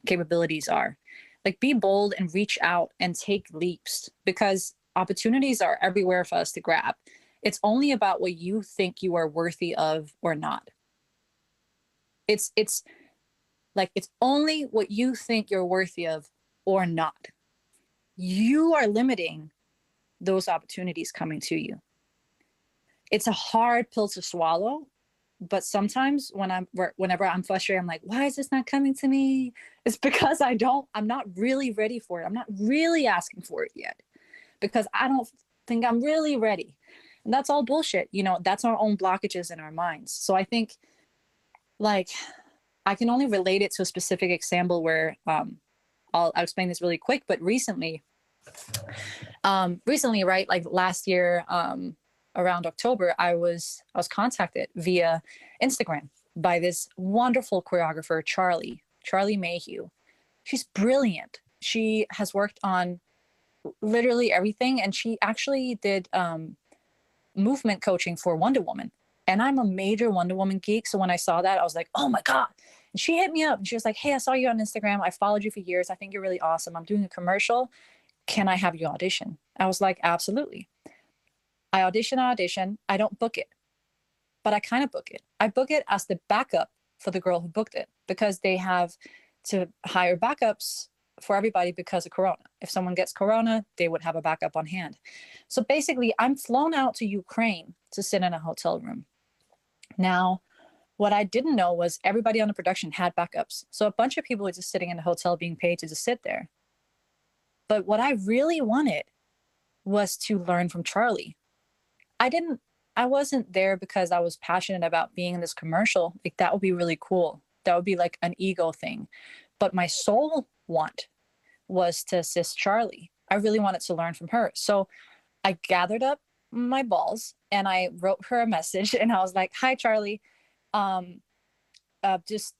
capabilities are. Like, be bold and reach out and take leaps, because opportunities are everywhere for us to grab. It's only about what you think you are worthy of or not. It's like, it's only what you think you're worthy of or not. You are limiting those opportunities coming to you. It's a hard pill to swallow, but sometimes whenever I'm frustrated, I'm like, why is this not coming to me? It's because I'm not really ready for it. I'm not really asking for it yet, because I don't think I'm really ready. And that's all bullshit. That's our own blockages in our minds. So I think, like, I can only relate it to a specific example where I'll explain this really quick, but recently, right, like last year, around October, I was contacted via Instagram by this wonderful choreographer, Charlie Mayhew. She's brilliant. She has worked on literally everything, and she actually did movement coaching for Wonder Woman. And I'm a major Wonder Woman geek, so when I saw that, I was like, oh my God. And she hit me up and she was like, hey, I saw you on Instagram. I followed you for years. I think you're really awesome. I'm doing a commercial. Can I have you audition? I was like, absolutely. I audition. I don't book it, but I kind of book it. I book it as the backup for the girl who booked it, because they have to hire backups for everybody because of Corona. If someone gets Corona, they would have a backup on hand. So basically, I'm flown out to Ukraine to sit in a hotel room. Now, what I didn't know was everybody on the production had backups. So a bunch of people were just sitting in the hotel being paid to just sit there. But what I really wanted was to learn from Charlie. I wasn't there because I was passionate about being in this commercial. Like, that would be really cool. That would be like an ego thing. But my soul want was to assist Charlie. I really wanted to learn from her. So I gathered up my balls and I wrote her a message, and I was like, hi, Charlie. I just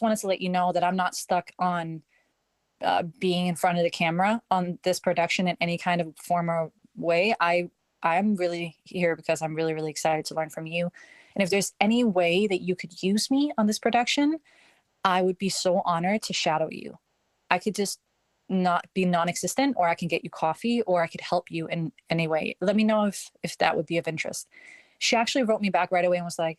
wanted to let you know that I'm not stuck on being in front of the camera on this production in any kind of form or way. I'm really here because I'm really, really excited to learn from you. And if there's any way that you could use me on this production, I would be so honored to shadow you. I could just not be non-existent, or I can get you coffee, or I could help you in any way. Let me know if that would be of interest. She actually wrote me back right away and was like,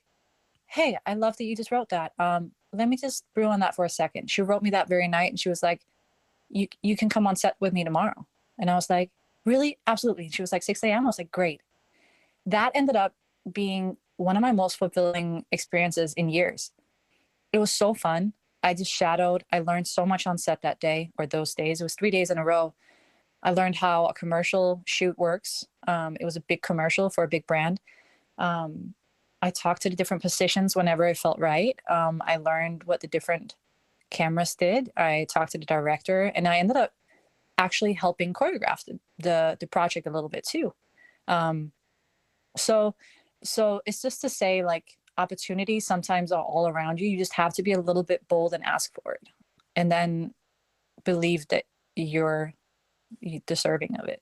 hey, I love that you just wrote that. Let me just brew on that for a second. She wrote me that very night, and she was like, you can come on set with me tomorrow. And I was like, really? Absolutely. And she was like, 6 a.m. I was like, great. That ended up being one of my most fulfilling experiences in years. It was so fun. I just shadowed. I learned so much on set that day, or those days. It was 3 days in a row. I learned how a commercial shoot works. It was a big commercial for a big brand. I talked to the different positions whenever it felt right. I learned what the different cameras did. I talked to the director, and I ended up actually helping choreograph the project a little bit too. So it's just to say, like, opportunities sometimes are all around you. You just have to be a little bit bold and ask for it, and then believe that you're deserving of it.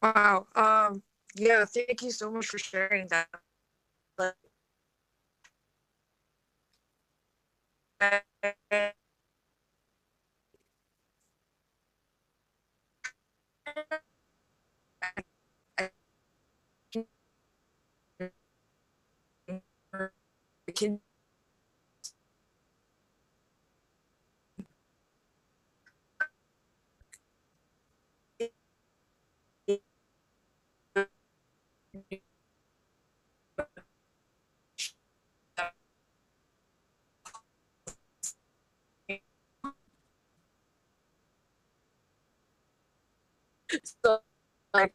Wow. Yeah, thank you so much for sharing that. Can So like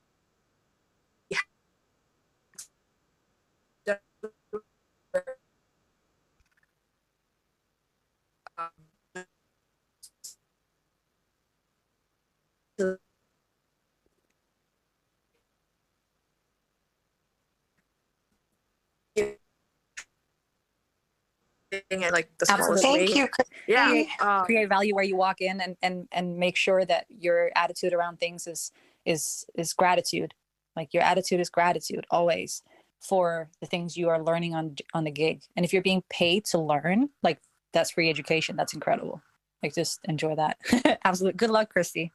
at like the smallest Absolutely. Thank way. you, Yeah. Christy. Create value where you walk in, and make sure that your attitude around things is gratitude. Like your attitude is gratitude always for the things you are learning on the gig. And if you're being paid to learn, like that's free education. That's incredible. Like just enjoy that. Absolutely. Good luck, Christy.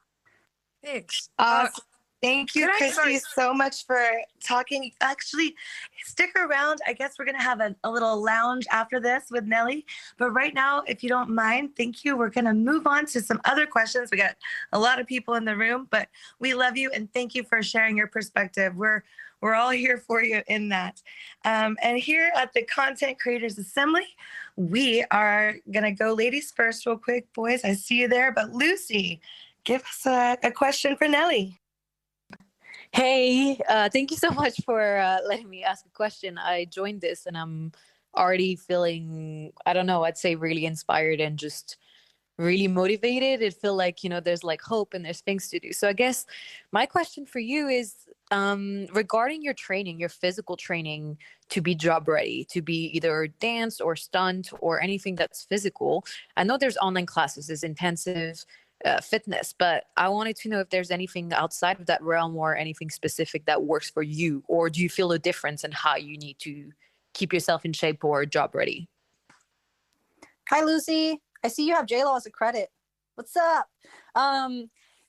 Thanks. Awesome. Thank you, Can I- Christy, sorry. so much for talking. Actually, stick around. I guess we're going to have a little lounge after this with Nellie. But right now, if you don't mind, thank you. We're going to move on to some other questions. We got a lot of people in the room, but we love you and thank you for sharing your perspective. We're all here for you in that. And here at the Content Creators Assembly, we are going to go ladies first real quick. Boys, I see you there. But Lucy, give us a question for Nellie. Hey, thank you so much for letting me ask a question. I joined this and I'm already feeling, I don't know, I'd say really inspired and just really motivated. It feel like, there's like hope and there's things to do. So I guess my question for you is regarding your training, your physical training to be job ready, to be either dance or stunt or anything that's physical. I know there's online classes, there's intensive fitness, but I wanted to know if there's anything outside of that realm or anything specific that works for you, or do you feel a difference in how you need to keep yourself in shape or job ready? Hi, Lucy. I see you have J-Lo as a credit. What's up?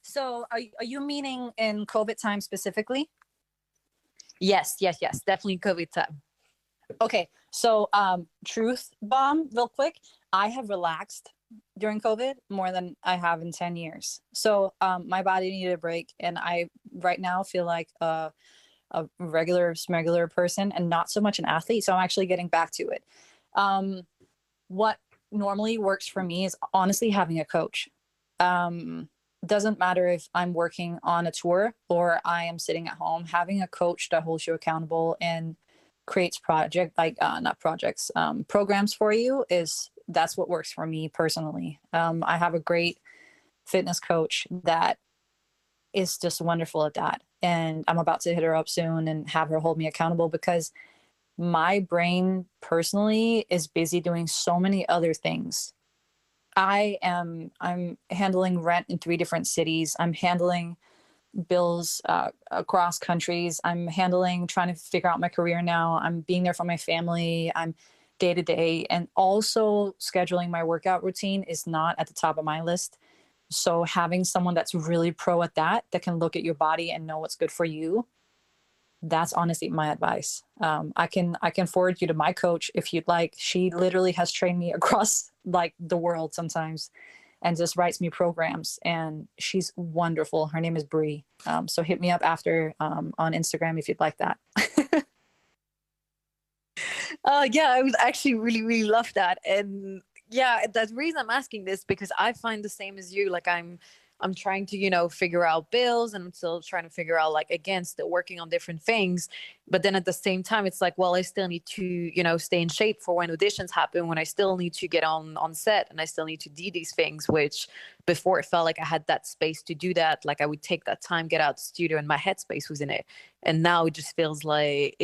So are you meaning in COVID time specifically? Yes, definitely COVID time. Okay, so truth bomb real quick. I have relaxed during COVID more than I have in 10 years. So my body needed a break, and I right now feel like a regular smuggler person and not so much an athlete. So I'm actually getting back to it. What normally works for me is honestly having a coach. Doesn't matter if I'm working on a tour or I am sitting at home. Having a coach that holds you accountable and creates programs for you that's what works for me personally. I have a great fitness coach that is just wonderful at that, and I'm about to hit her up soon and have her hold me accountable because my brain personally is busy doing so many other things. I'm handling rent in 3 different cities. I'm handling bills across countries. I'm trying to figure out my career now. I'm being there for my family. I'm day to day, and also scheduling my workout routine is not at the top of my list. So having someone that's really pro at that can look at your body and know what's good for you, that's honestly my advice. I can forward you to my coach if you'd like. She literally has trained me across like the world sometimes and just writes me programs, and she's wonderful. Her name is Bree. So hit me up after on Instagram if you'd like that. Yeah, I would actually really, really love that. And yeah, the reason I'm asking this because I find the same as you. Like I'm trying to, figure out bills, and I'm still trying to figure out like again, still working on different things. But then at the same time, it's like, well, I still need to, stay in shape for when auditions happen, when I still need to get on set and I still need to do these things, which before it felt like I had that space to do that. Like I would take that time, get out the studio, and my headspace was in it. And now it just feels like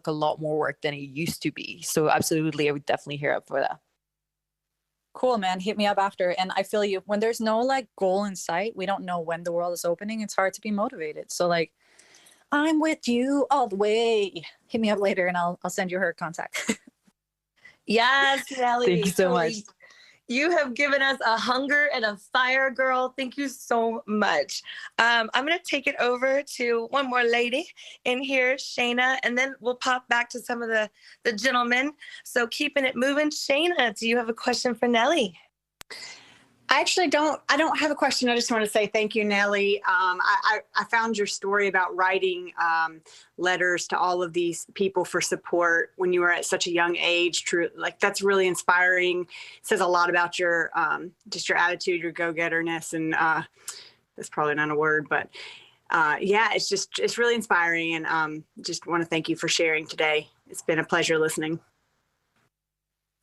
a lot more work than it used to be. So absolutely, I would definitely hear up for that. Cool, man. Hit me up after. And I feel you. When there's no like goal in sight, we don't know when the world is opening. It's hard to be motivated. So like, I'm with you all the way. Hit me up later and I'll send you her contact. Yes, Nellie. Thank you so much. You have given us a hunger and a fire, girl. Thank you so much. I'm going to take it over to one more lady in here, Shayna, and then we'll pop back to some of the gentlemen. So keeping it moving. Shayna, do you have a question for Nellie? I actually don't. I don't have a question. I just want to say thank you, Nellie. I found your story about writing letters to all of these people for support when you were at such a young age. True, like that's really inspiring. It says a lot about your just your attitude, your go-getterness, and that's probably not a word, but yeah, it's really inspiring, and just want to thank you for sharing today. It's been a pleasure listening.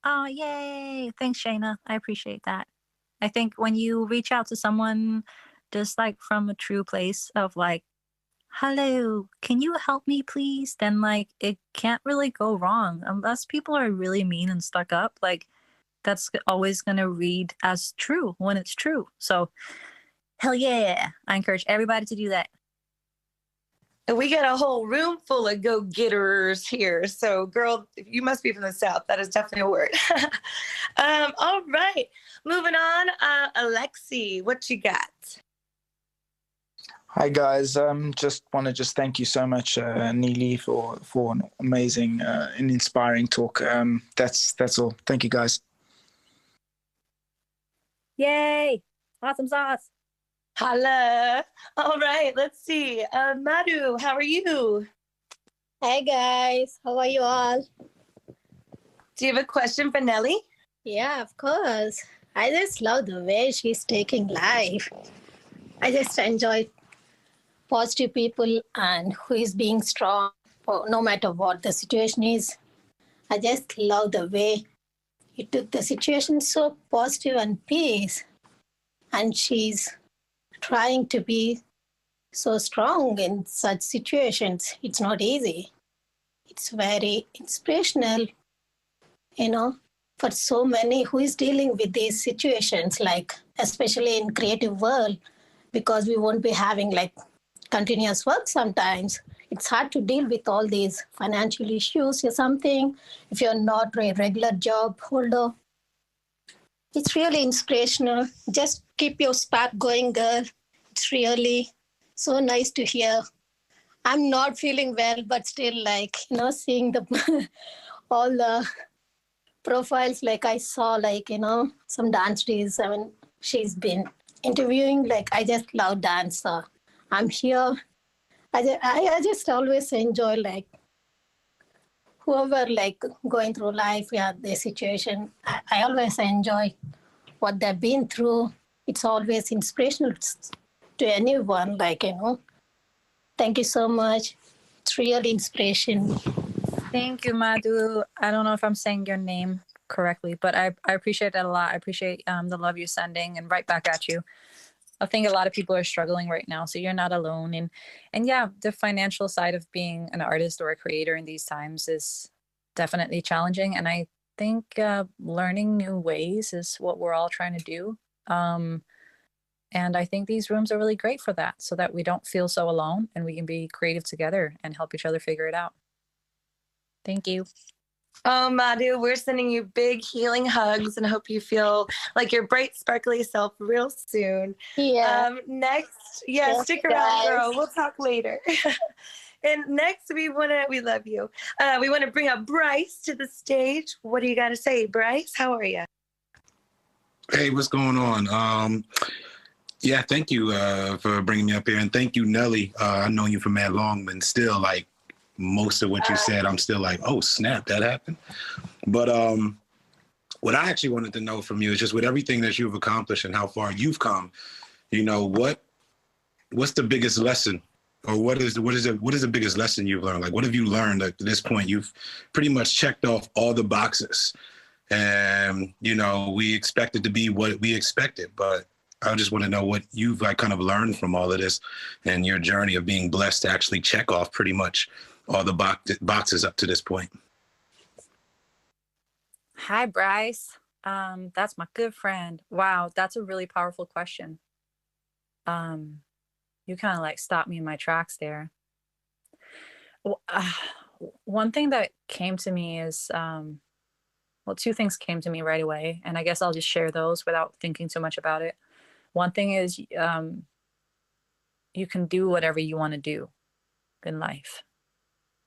Oh, yay. Thanks, Shayna. I appreciate that. I think when you reach out to someone just like from a true place of like, hello, can you help me please? Then like it can't really go wrong unless people are really mean and stuck up. Like that's always going to read as true when it's true. So hell yeah. I encourage everybody to do that. We got a whole room full of go-getters here. So, girl, you must be from the South. That is definitely a word. All right. Moving on. Alexi, what you got? Hi guys, just want to thank you so much, Neely, for an amazing and inspiring talk. That's all. Thank you guys. Yay! Awesome sauce. Holla. All right, let's see. Madhu, how are you? Hey guys, how are you all? Do you have a question for Nellie? Yeah, of course. I just love the way she's taking life. I just enjoy positive people and who is being strong no matter what the situation is. I just love the way you took the situation so positive and peace. And she's trying to be so strong in such situations. It's not easy. It's very inspirational, for so many who is dealing with these situations, like especially in creative world, because we won't be having like continuous work sometimes. It's hard to deal with all these financial issues or something if you're not a regular job holder. It's really inspirational. Just keep your spark going, girl. It's really so nice to hear. I'm not feeling well, but still seeing the all the profiles, like I saw some dance days. I mean, she's been interviewing, I just love dance. So I'm here. I just always enjoy whoever going through life, their situation. I always enjoy what they've been through. It's always inspirational to anyone, Thank you so much. It's really inspiration. Thank you, Madhu. I don't know if I'm saying your name correctly, but I appreciate that a lot. I appreciate the love you're sending, and right back at you. I think a lot of people are struggling right now, so you're not alone. And yeah, the financial side of being an artist or a creator in these times is definitely challenging. And I think learning new ways is what we're all trying to do. And I think these rooms are really great for that, so that we don't feel so alone and we can be creative together and help each other figure it out. Thank you. Oh, Madhu, we're sending you big healing hugs and hope you feel like your bright, sparkly self real soon. Yeah. Next, Yes, stick around, guys. girl. We'll talk later. And next, we love you. We want to bring up Bryce to the stage. What do you got to say, Bryce? How are you? Hey, what's going on? Yeah, thank you for bringing me up here, and thank you, Nellie. I've known you for mad long, but still, most of what you said, I'm still oh, snap, that happened. But what I actually wanted to know from you is just with everything that you've accomplished and how far you've come, what's the biggest lesson, or what is the biggest lesson you've learned? What have you learned at this point? You've pretty much checked off all the boxes, and we expected to be what we expected, but I just want to know what you've kind of learned from all of this and your journey of being blessed to actually check off pretty much all the boxes up to this point. Hi, Bryce. That's my good friend. Wow, that's a really powerful question. You kind of stopped me in my tracks there. One thing that came to me is, two things came to me right away, and I guess I'll just share those without thinking too much about it. One thing is, you can do whatever you want to do in life.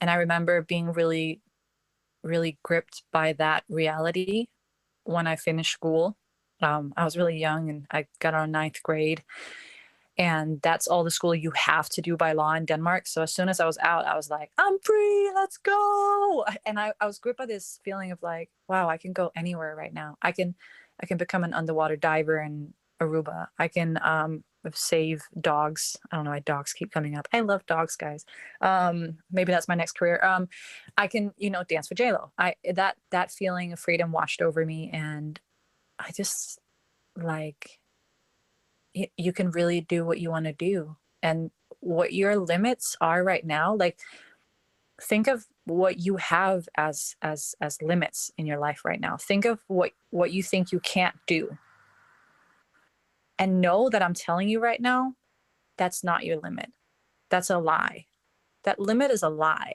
And I remember being really, really gripped by that reality when I finished school. I was really young and I got out of 9th grade. And that's all the school you have to do by law in Denmark. So as soon as I was out, I was like, I'm free, let's go. And I was gripped by this feeling of wow, I can go anywhere right now. I can become an underwater diver in Aruba. I can save dogs. I don't know why dogs keep coming up. I love dogs, guys. Maybe that's my next career. I can, dance with J-Lo. That feeling of freedom washed over me, and I just like, you can really do what you want to do, and what your limits are right now. Like, think of what you have as limits in your life right now. Think of what you think you can't do, and know that I'm telling you right now, that's not your limit. That's a lie. That limit is a lie.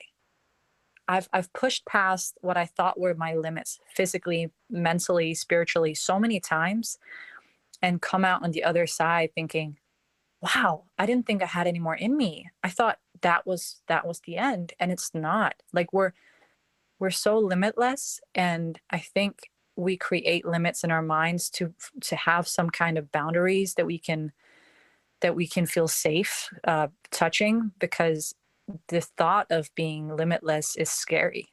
I've pushed past what I thought were my limits, physically, mentally, spiritually, so many times, and come out on the other side thinking, wow, I didn't think I had any more in me. I thought that was the end, and it's not. Like, we're so limitless, and I think we create limits in our minds to have some kind of boundaries that we can feel safe touching, because the thought of being limitless is scary,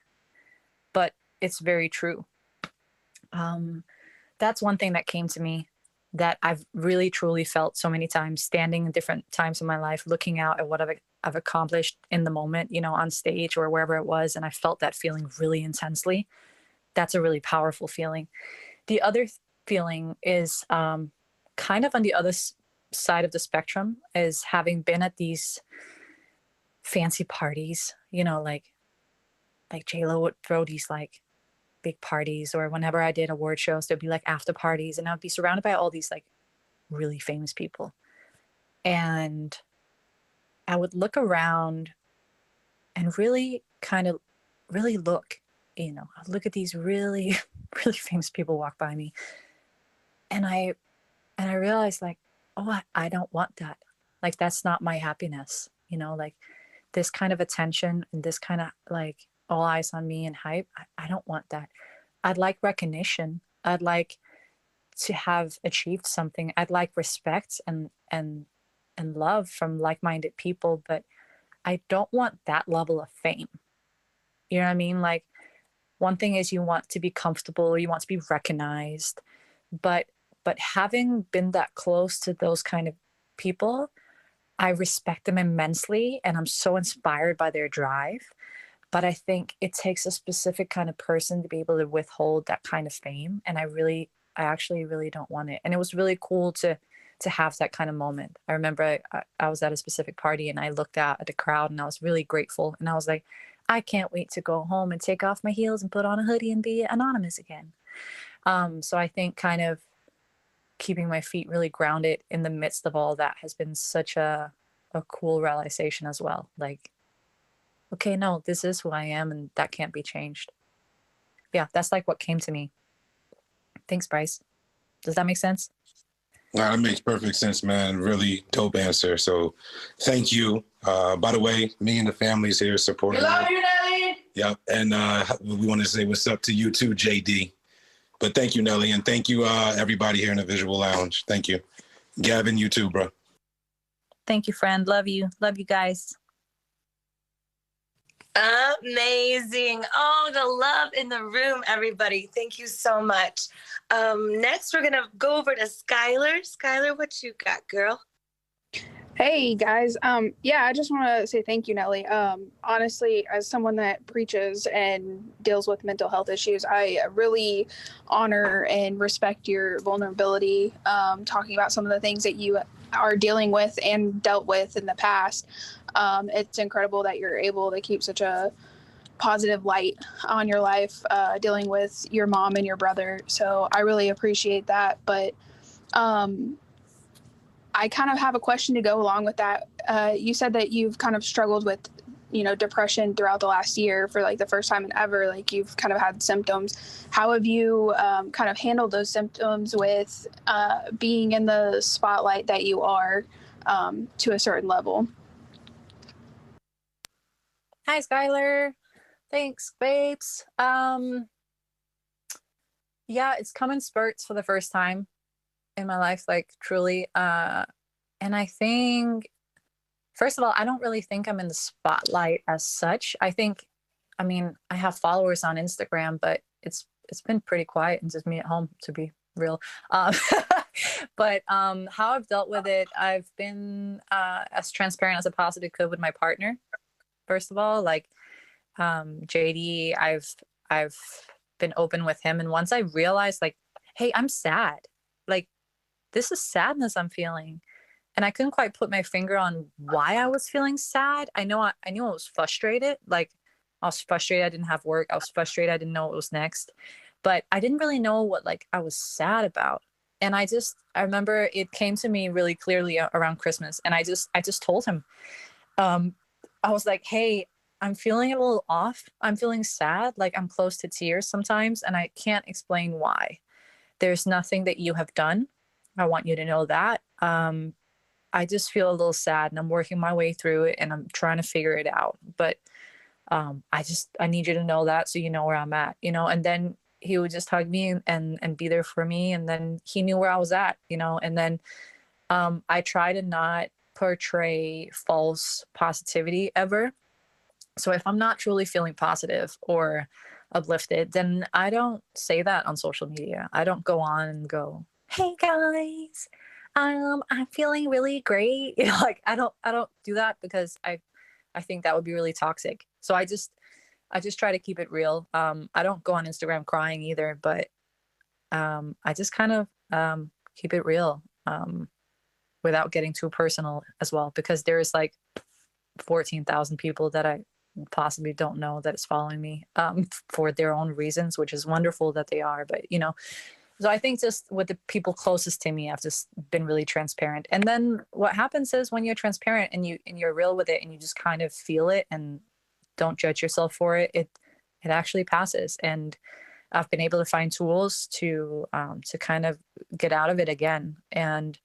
but it's very true. That's one thing that came to me, that I've really truly felt so many times, standing in different times in my life, looking out at what I've accomplished in the moment, on stage or wherever it was, and I felt that feeling really intensely. That's a really powerful feeling. The other feeling is kind of on the other side of the spectrum, is having been at these fancy parties, like J-Lo would throw these like big parties, or whenever I did award shows, there'd be like after parties, and I'd be surrounded by all these like really famous people. And I would look around and really kind of really look, I'd look at these really, really famous people walk by me. And I realized, like, oh, I don't want that. Like, that's not my happiness, like this kind of attention and this kind of like all eyes on me and hype. I don't want that. I'd like recognition. I'd like to have achieved something. I'd like respect and love from like-minded people, but I don't want that level of fame. You know what I mean? Like, one thing is you want to be comfortable, you want to be recognized, but having been that close to those kind of people, I respect them immensely, and I'm so inspired by their drive. But I think it takes a specific kind of person to be able to withhold that kind of fame, and I actually really don't want it. And it was really cool to have that kind of moment. I remember I was at a specific party, and I looked out at the crowd, and I was really grateful, and I was like, I can't wait to go home and take off my heels and put on a hoodie and be anonymous again. So I think kind of keeping my feet really grounded in the midst of all that has been such a cool realization as well. Like, okay, no, this is who I am, and that can't be changed. Yeah, that's like what came to me. Thanks, Bryce. Does that make sense? That makes perfect sense, man. Really dope answer. So thank you. By the way, me and the family's here supporting you. Love you, Nellie. Yep. And we want to say what's up to you too, JD. But thank you, Nellie. And thank you, everybody here in the Visual Lounge. Thank you. Gavin, you too, bro. Thank you, friend. Love you. Love you guys. Amazing. Oh, the love in the room, everybody. Thank you so much. Next, we're going to go over to Skylar. Skylar, what you got, girl? Hey guys, yeah, I just want to say thank you, Nellie. Honestly, as someone that preaches and deals with mental health issues, I really honor and respect your vulnerability, talking about some of the things that you are dealing with and dealt with in the past. It's incredible that you're able to keep such a positive light on your life, dealing with your mom and your brother. So I really appreciate that. But I kind of have a question to go along with that. You said that you've kind of struggled with, depression throughout the last year for like the first time in ever. Like, you've kind of had symptoms. How have you kind of handled those symptoms with being in the spotlight that you are to a certain level? Hi, Skylar. Thanks, babes. Yeah, it's come in spurts for the first time in my life, like truly. And I think, first of all, I don't really think I'm in the spotlight as such. I have followers on Instagram, but it's been pretty quiet and just me at home, to be real. But how I've dealt with it, I've been as transparent as I possibly could with my partner. First of all, like JD, I've been open with him, and once I realized, like, hey, I'm sad, like this is sadness I'm feeling, and I couldn't quite put my finger on why I was feeling sad. I knew I was frustrated. Like I was frustrated I didn't have work. I was frustrated I didn't know what was next, but I didn't really know what like I was sad about. And I remember it came to me really clearly around Christmas, and I just told him, I was like, hey, I'm feeling a little off. I'm feeling sad. Like I'm close to tears sometimes, and I can't explain why. There's nothing that you have done. I want you to know that. I just feel a little sad, and I'm working my way through it, and I'm trying to figure it out. But I need you to know that, so you know where I'm at, you know. And then he would just hug me and be there for me. And then he knew where I was at, you know. And then I try to not portray false positivity ever. So if I'm not truly feeling positive or uplifted, then I don't say that on social media. I don't go on and go, hey guys, I'm feeling really great. You know, like I don't do that, because I think that would be really toxic. So I just try to keep it real. I don't go on Instagram crying either, but I just kind of keep it real without getting too personal as well, because there's like 14,000 people that I possibly don't know that is following me for their own reasons, which is wonderful that they are. But, you know, so I think just with the people closest to me, I've just been really transparent. And then what happens is when you're transparent and you're real with it, and you just kind of feel it and don't judge yourself for it, it actually passes. And I've been able to find tools to kind of get out of it again. And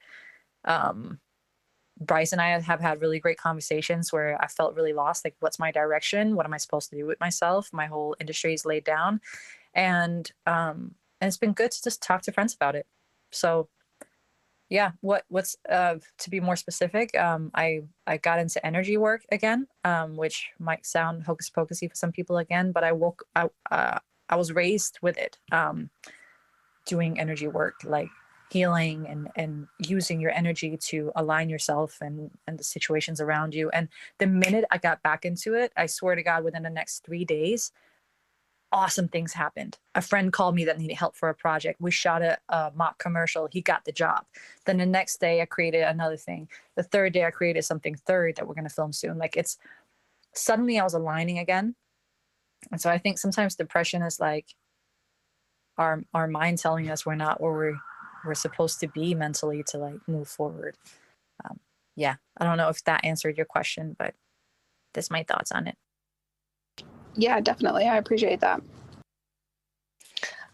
Bryce and I have had really great conversations where I felt really lost. Like, what's my direction? What am I supposed to do with myself? My whole industry is laid down. And it's been good to just talk to friends about it. So yeah, what's to be more specific, I got into energy work again, which might sound hocus pocusy for some people again, but I was raised with it, doing energy work, like healing and using your energy to align yourself and the situations around you. And the minute I got back into it, I swear to God, within the next 3 days, awesome things happened. A friend called me that needed help for a project. We shot a mock commercial. He got the job. Then the next day I created another thing. The third day I created something third that we're going to film soon. Like, it's suddenly I was aligning again. And so I think sometimes depression is like our mind telling us we're not where we're supposed to be mentally to like move forward. Yeah, I don't know if that answered your question, but that's my thoughts on it. Yeah, definitely. I appreciate that.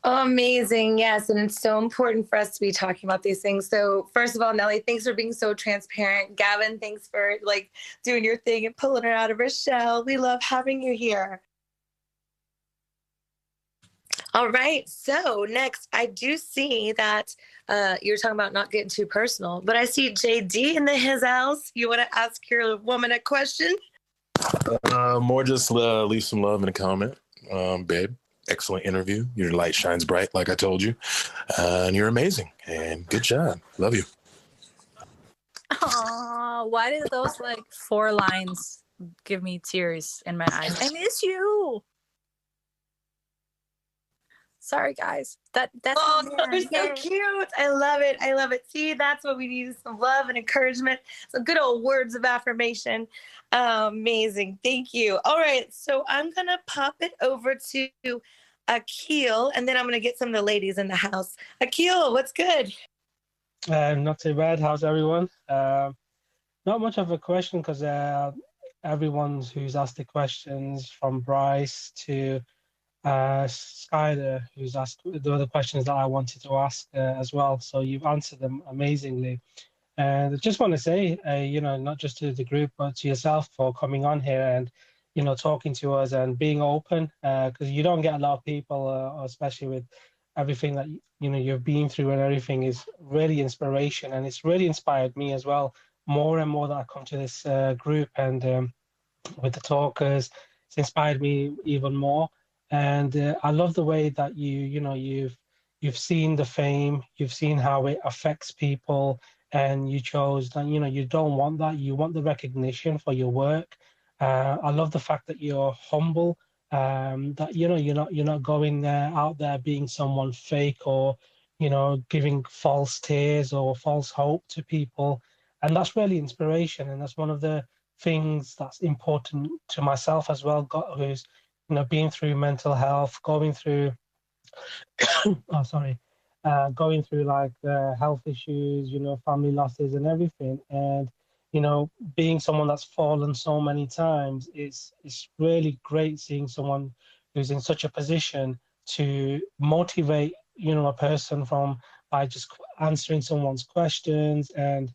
Amazing. Yes. And it's so important for us to be talking about these things. So first of all, Nellie, thanks for being so transparent. Gavin, thanks for like doing your thing and pulling her out of her shell. We love having you here. All right. So next, I do see that you're talking about not getting too personal, but I see JD in his house. You want to ask your woman a question? More just leave some love in a comment. Babe, excellent interview. Your light shines bright, like I told you. And you're amazing. And good job. Love you. Aww, why did those like 4 lines give me tears in my eyes? I miss you. Sorry, guys. That's they're so cute. I love it. I love it. See, that's what we need, some love and encouragement. Some good old words of affirmation. Amazing. Thank you. All right. So I'm going to pop it over to Akil, and then I'm going to get some of the ladies in the house. Akil, what's good? Not too bad. How's everyone? Not much of a question, because everyone who's asked the questions, from Bryce to Skyler, who's asked the other questions that I wanted to ask as well. So you've answered them amazingly. And I just want to say, not just to the group, but to yourself for coming on here and, talking to us and being open, because you don't get a lot of people, especially with everything that, you've been through, and everything is really inspiration. And it's really inspired me as well, more and more that I come to this group, and with the talkers, it's inspired me even more. And I love the way that you've you've seen the fame, you've seen how it affects people, and you chose that, you know, you don't want that. You want the recognition for your work. I love the fact that you're humble, that, you know, you're not going out there being someone fake or, you know, giving false tears or false hope to people. And that's really inspiration. And that's one of the things that's important to myself as well, who's, you know, been through mental health, going through oh, sorry, going through like health issues, you know, family losses and everything. And, you know, being someone that's fallen so many times, it's really great seeing someone who's in such a position to motivate, you know, a person from by just answering someone's questions. And,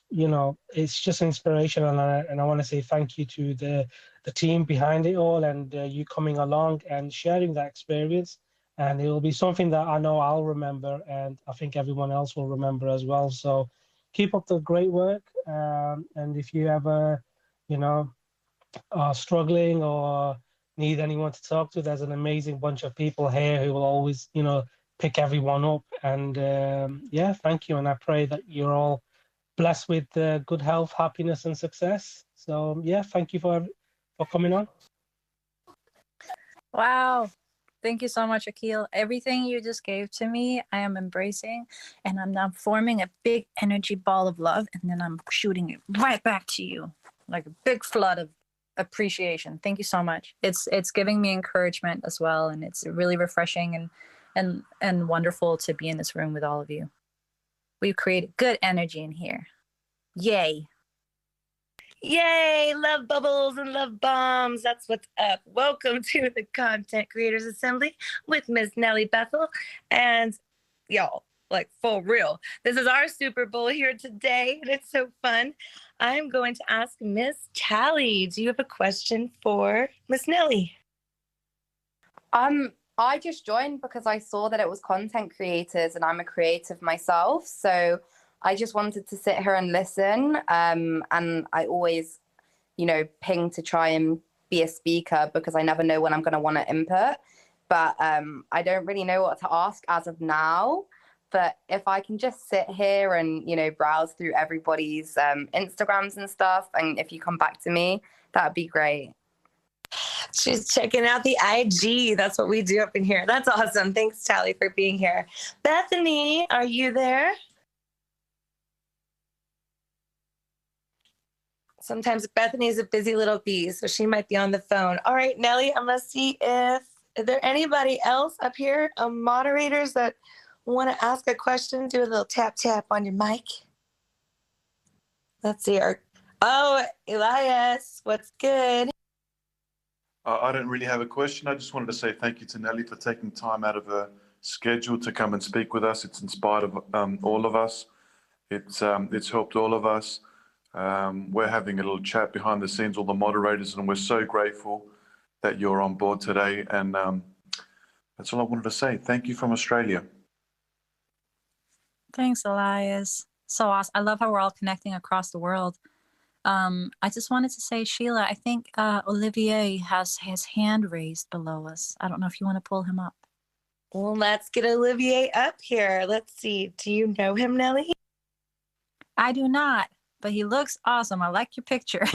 you know, it's just an inspiration. And I want to say thank you to the team behind it all, and you coming along and sharing that experience. And it will be something that I know I'll remember, and I think everyone else will remember as well. So keep up the great work. And if you ever, you know, are struggling or need anyone to talk to, there's an amazing bunch of people here who will always, you know, pick everyone up. And yeah, thank you. And I pray that you're all blessed with good health, happiness, and success. So yeah, thank you for coming on. Wow. Thank you so much, Akil. Everything you just gave to me, I am embracing, and I'm now forming a big energy ball of love, and then I'm shooting it right back to you, like a big flood of appreciation. Thank you so much. It's giving me encouragement as well, and it's really refreshing and wonderful to be in this room with all of you. We've created good energy in here. Yay. Yay, love bubbles and love bombs. That's what's up. Welcome to the Content Creators Assembly with Ms. Nellie Bethel. And y'all, like for real, this is our Super Bowl here today, and it's so fun. I'm going to ask Miss Tally, do you have a question for Miss Nellie? I just joined because I saw that it was content creators, and I'm a creative myself. So I just wanted to sit here and listen. And I always, you know, ping to try and be a speaker because I never know when I'm going to want to input. But I don't really know what to ask as of now. But if I can just sit here and, you know, browse through everybody's Instagrams and stuff, and if you come back to me, that'd be great. She's checking out the IG. That's what we do up in here. That's awesome. Thanks, Tally, for being here. Bethany, are you there? Sometimes Bethany's a busy little bee, so she might be on the phone. All right, Nellie, I'm going to see if is there anybody else up here, moderators that want to ask a question. Do a little tap on your mic. Let's see. Oh, Elias, what's good? I don't really have a question. I just wanted to say thank you to Nellie for taking time out of her schedule to come and speak with us. It's inspired all of us. It's helped all of us. We're having a little chat behind the scenes, all the moderators, and we're so grateful that you're on board today. And that's all I wanted to say. Thank you from Australia. Thanks, Elias. So awesome. I love how we're all connecting across the world. I just wanted to say, Sheila, I think Olivier has his hand raised below us. I don't know if you want to pull him up. Well, let's get Olivier up here. Let's see. Do you know him, Nellie? I do not, but he looks awesome. I like your picture.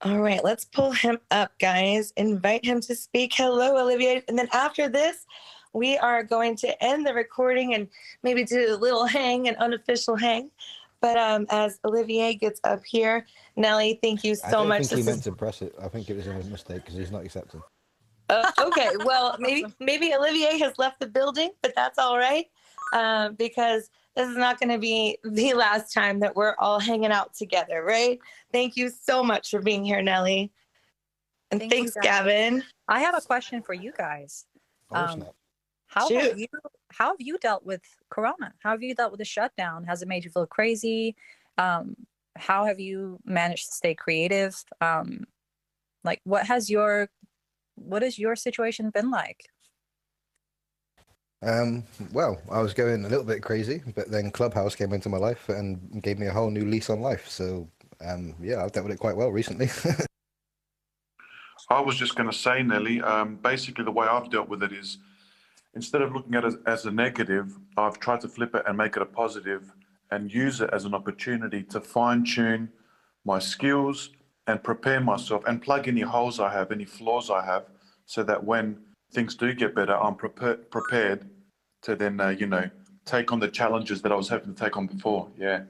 All right, let's pull him up, guys. Invite him to speak. Hello, Olivier. And then after this, we are going to end the recording and maybe do a little hang, an unofficial hang. But as Olivier gets up here, Nellie, thank you so much. I think he meant to press it. I think it was a mistake because he's not accepting. Okay, well, maybe Olivier has left the building, but that's all right because this is not going to be the last time that we're all hanging out together, right? Thank you so much for being here, Nellie. And thanks, Gavin. I have a question for you guys. How have you dealt with Corona? How have you dealt with the shutdown? Has it made you feel crazy? How have you managed to stay creative? Like, what has your situation been like? Well, I was going a little bit crazy, but then Clubhouse came into my life and gave me a whole new lease on life. So, yeah, I've dealt with it quite well recently. I was just going to say, Nellie, basically the way I've dealt with it is instead of looking at it as a negative, I've tried to flip it and make it a positive and use it as an opportunity to fine tune my skills and prepare myself and plug any holes I have, any flaws I have, so that when things do get better, I'm prepared to then, take on the challenges that I was having to take on before. Yeah.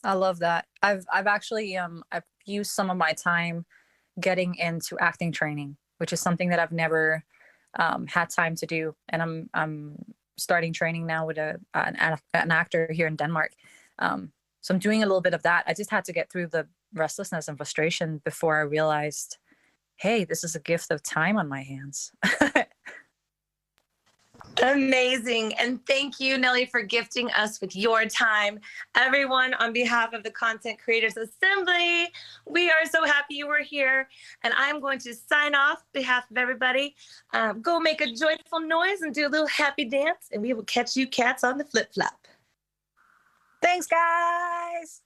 I love that. I've actually I've used some of my time getting into acting training, which is something that I've never had time to do, and I'm starting training now with an actor here in Denmark. So I'm doing a little bit of that. I just had to get through the restlessness and frustration before I realized, hey, this is a gift of time on my hands. Amazing. And thank you, Nellie, for gifting us with your time. Everyone, on behalf of the Content Creators Assembly, we are so happy you were here. And I'm going to sign off on behalf of everybody. Go make a joyful noise and do a little happy dance. And we will catch you cats on the flip-flop. Thanks, guys.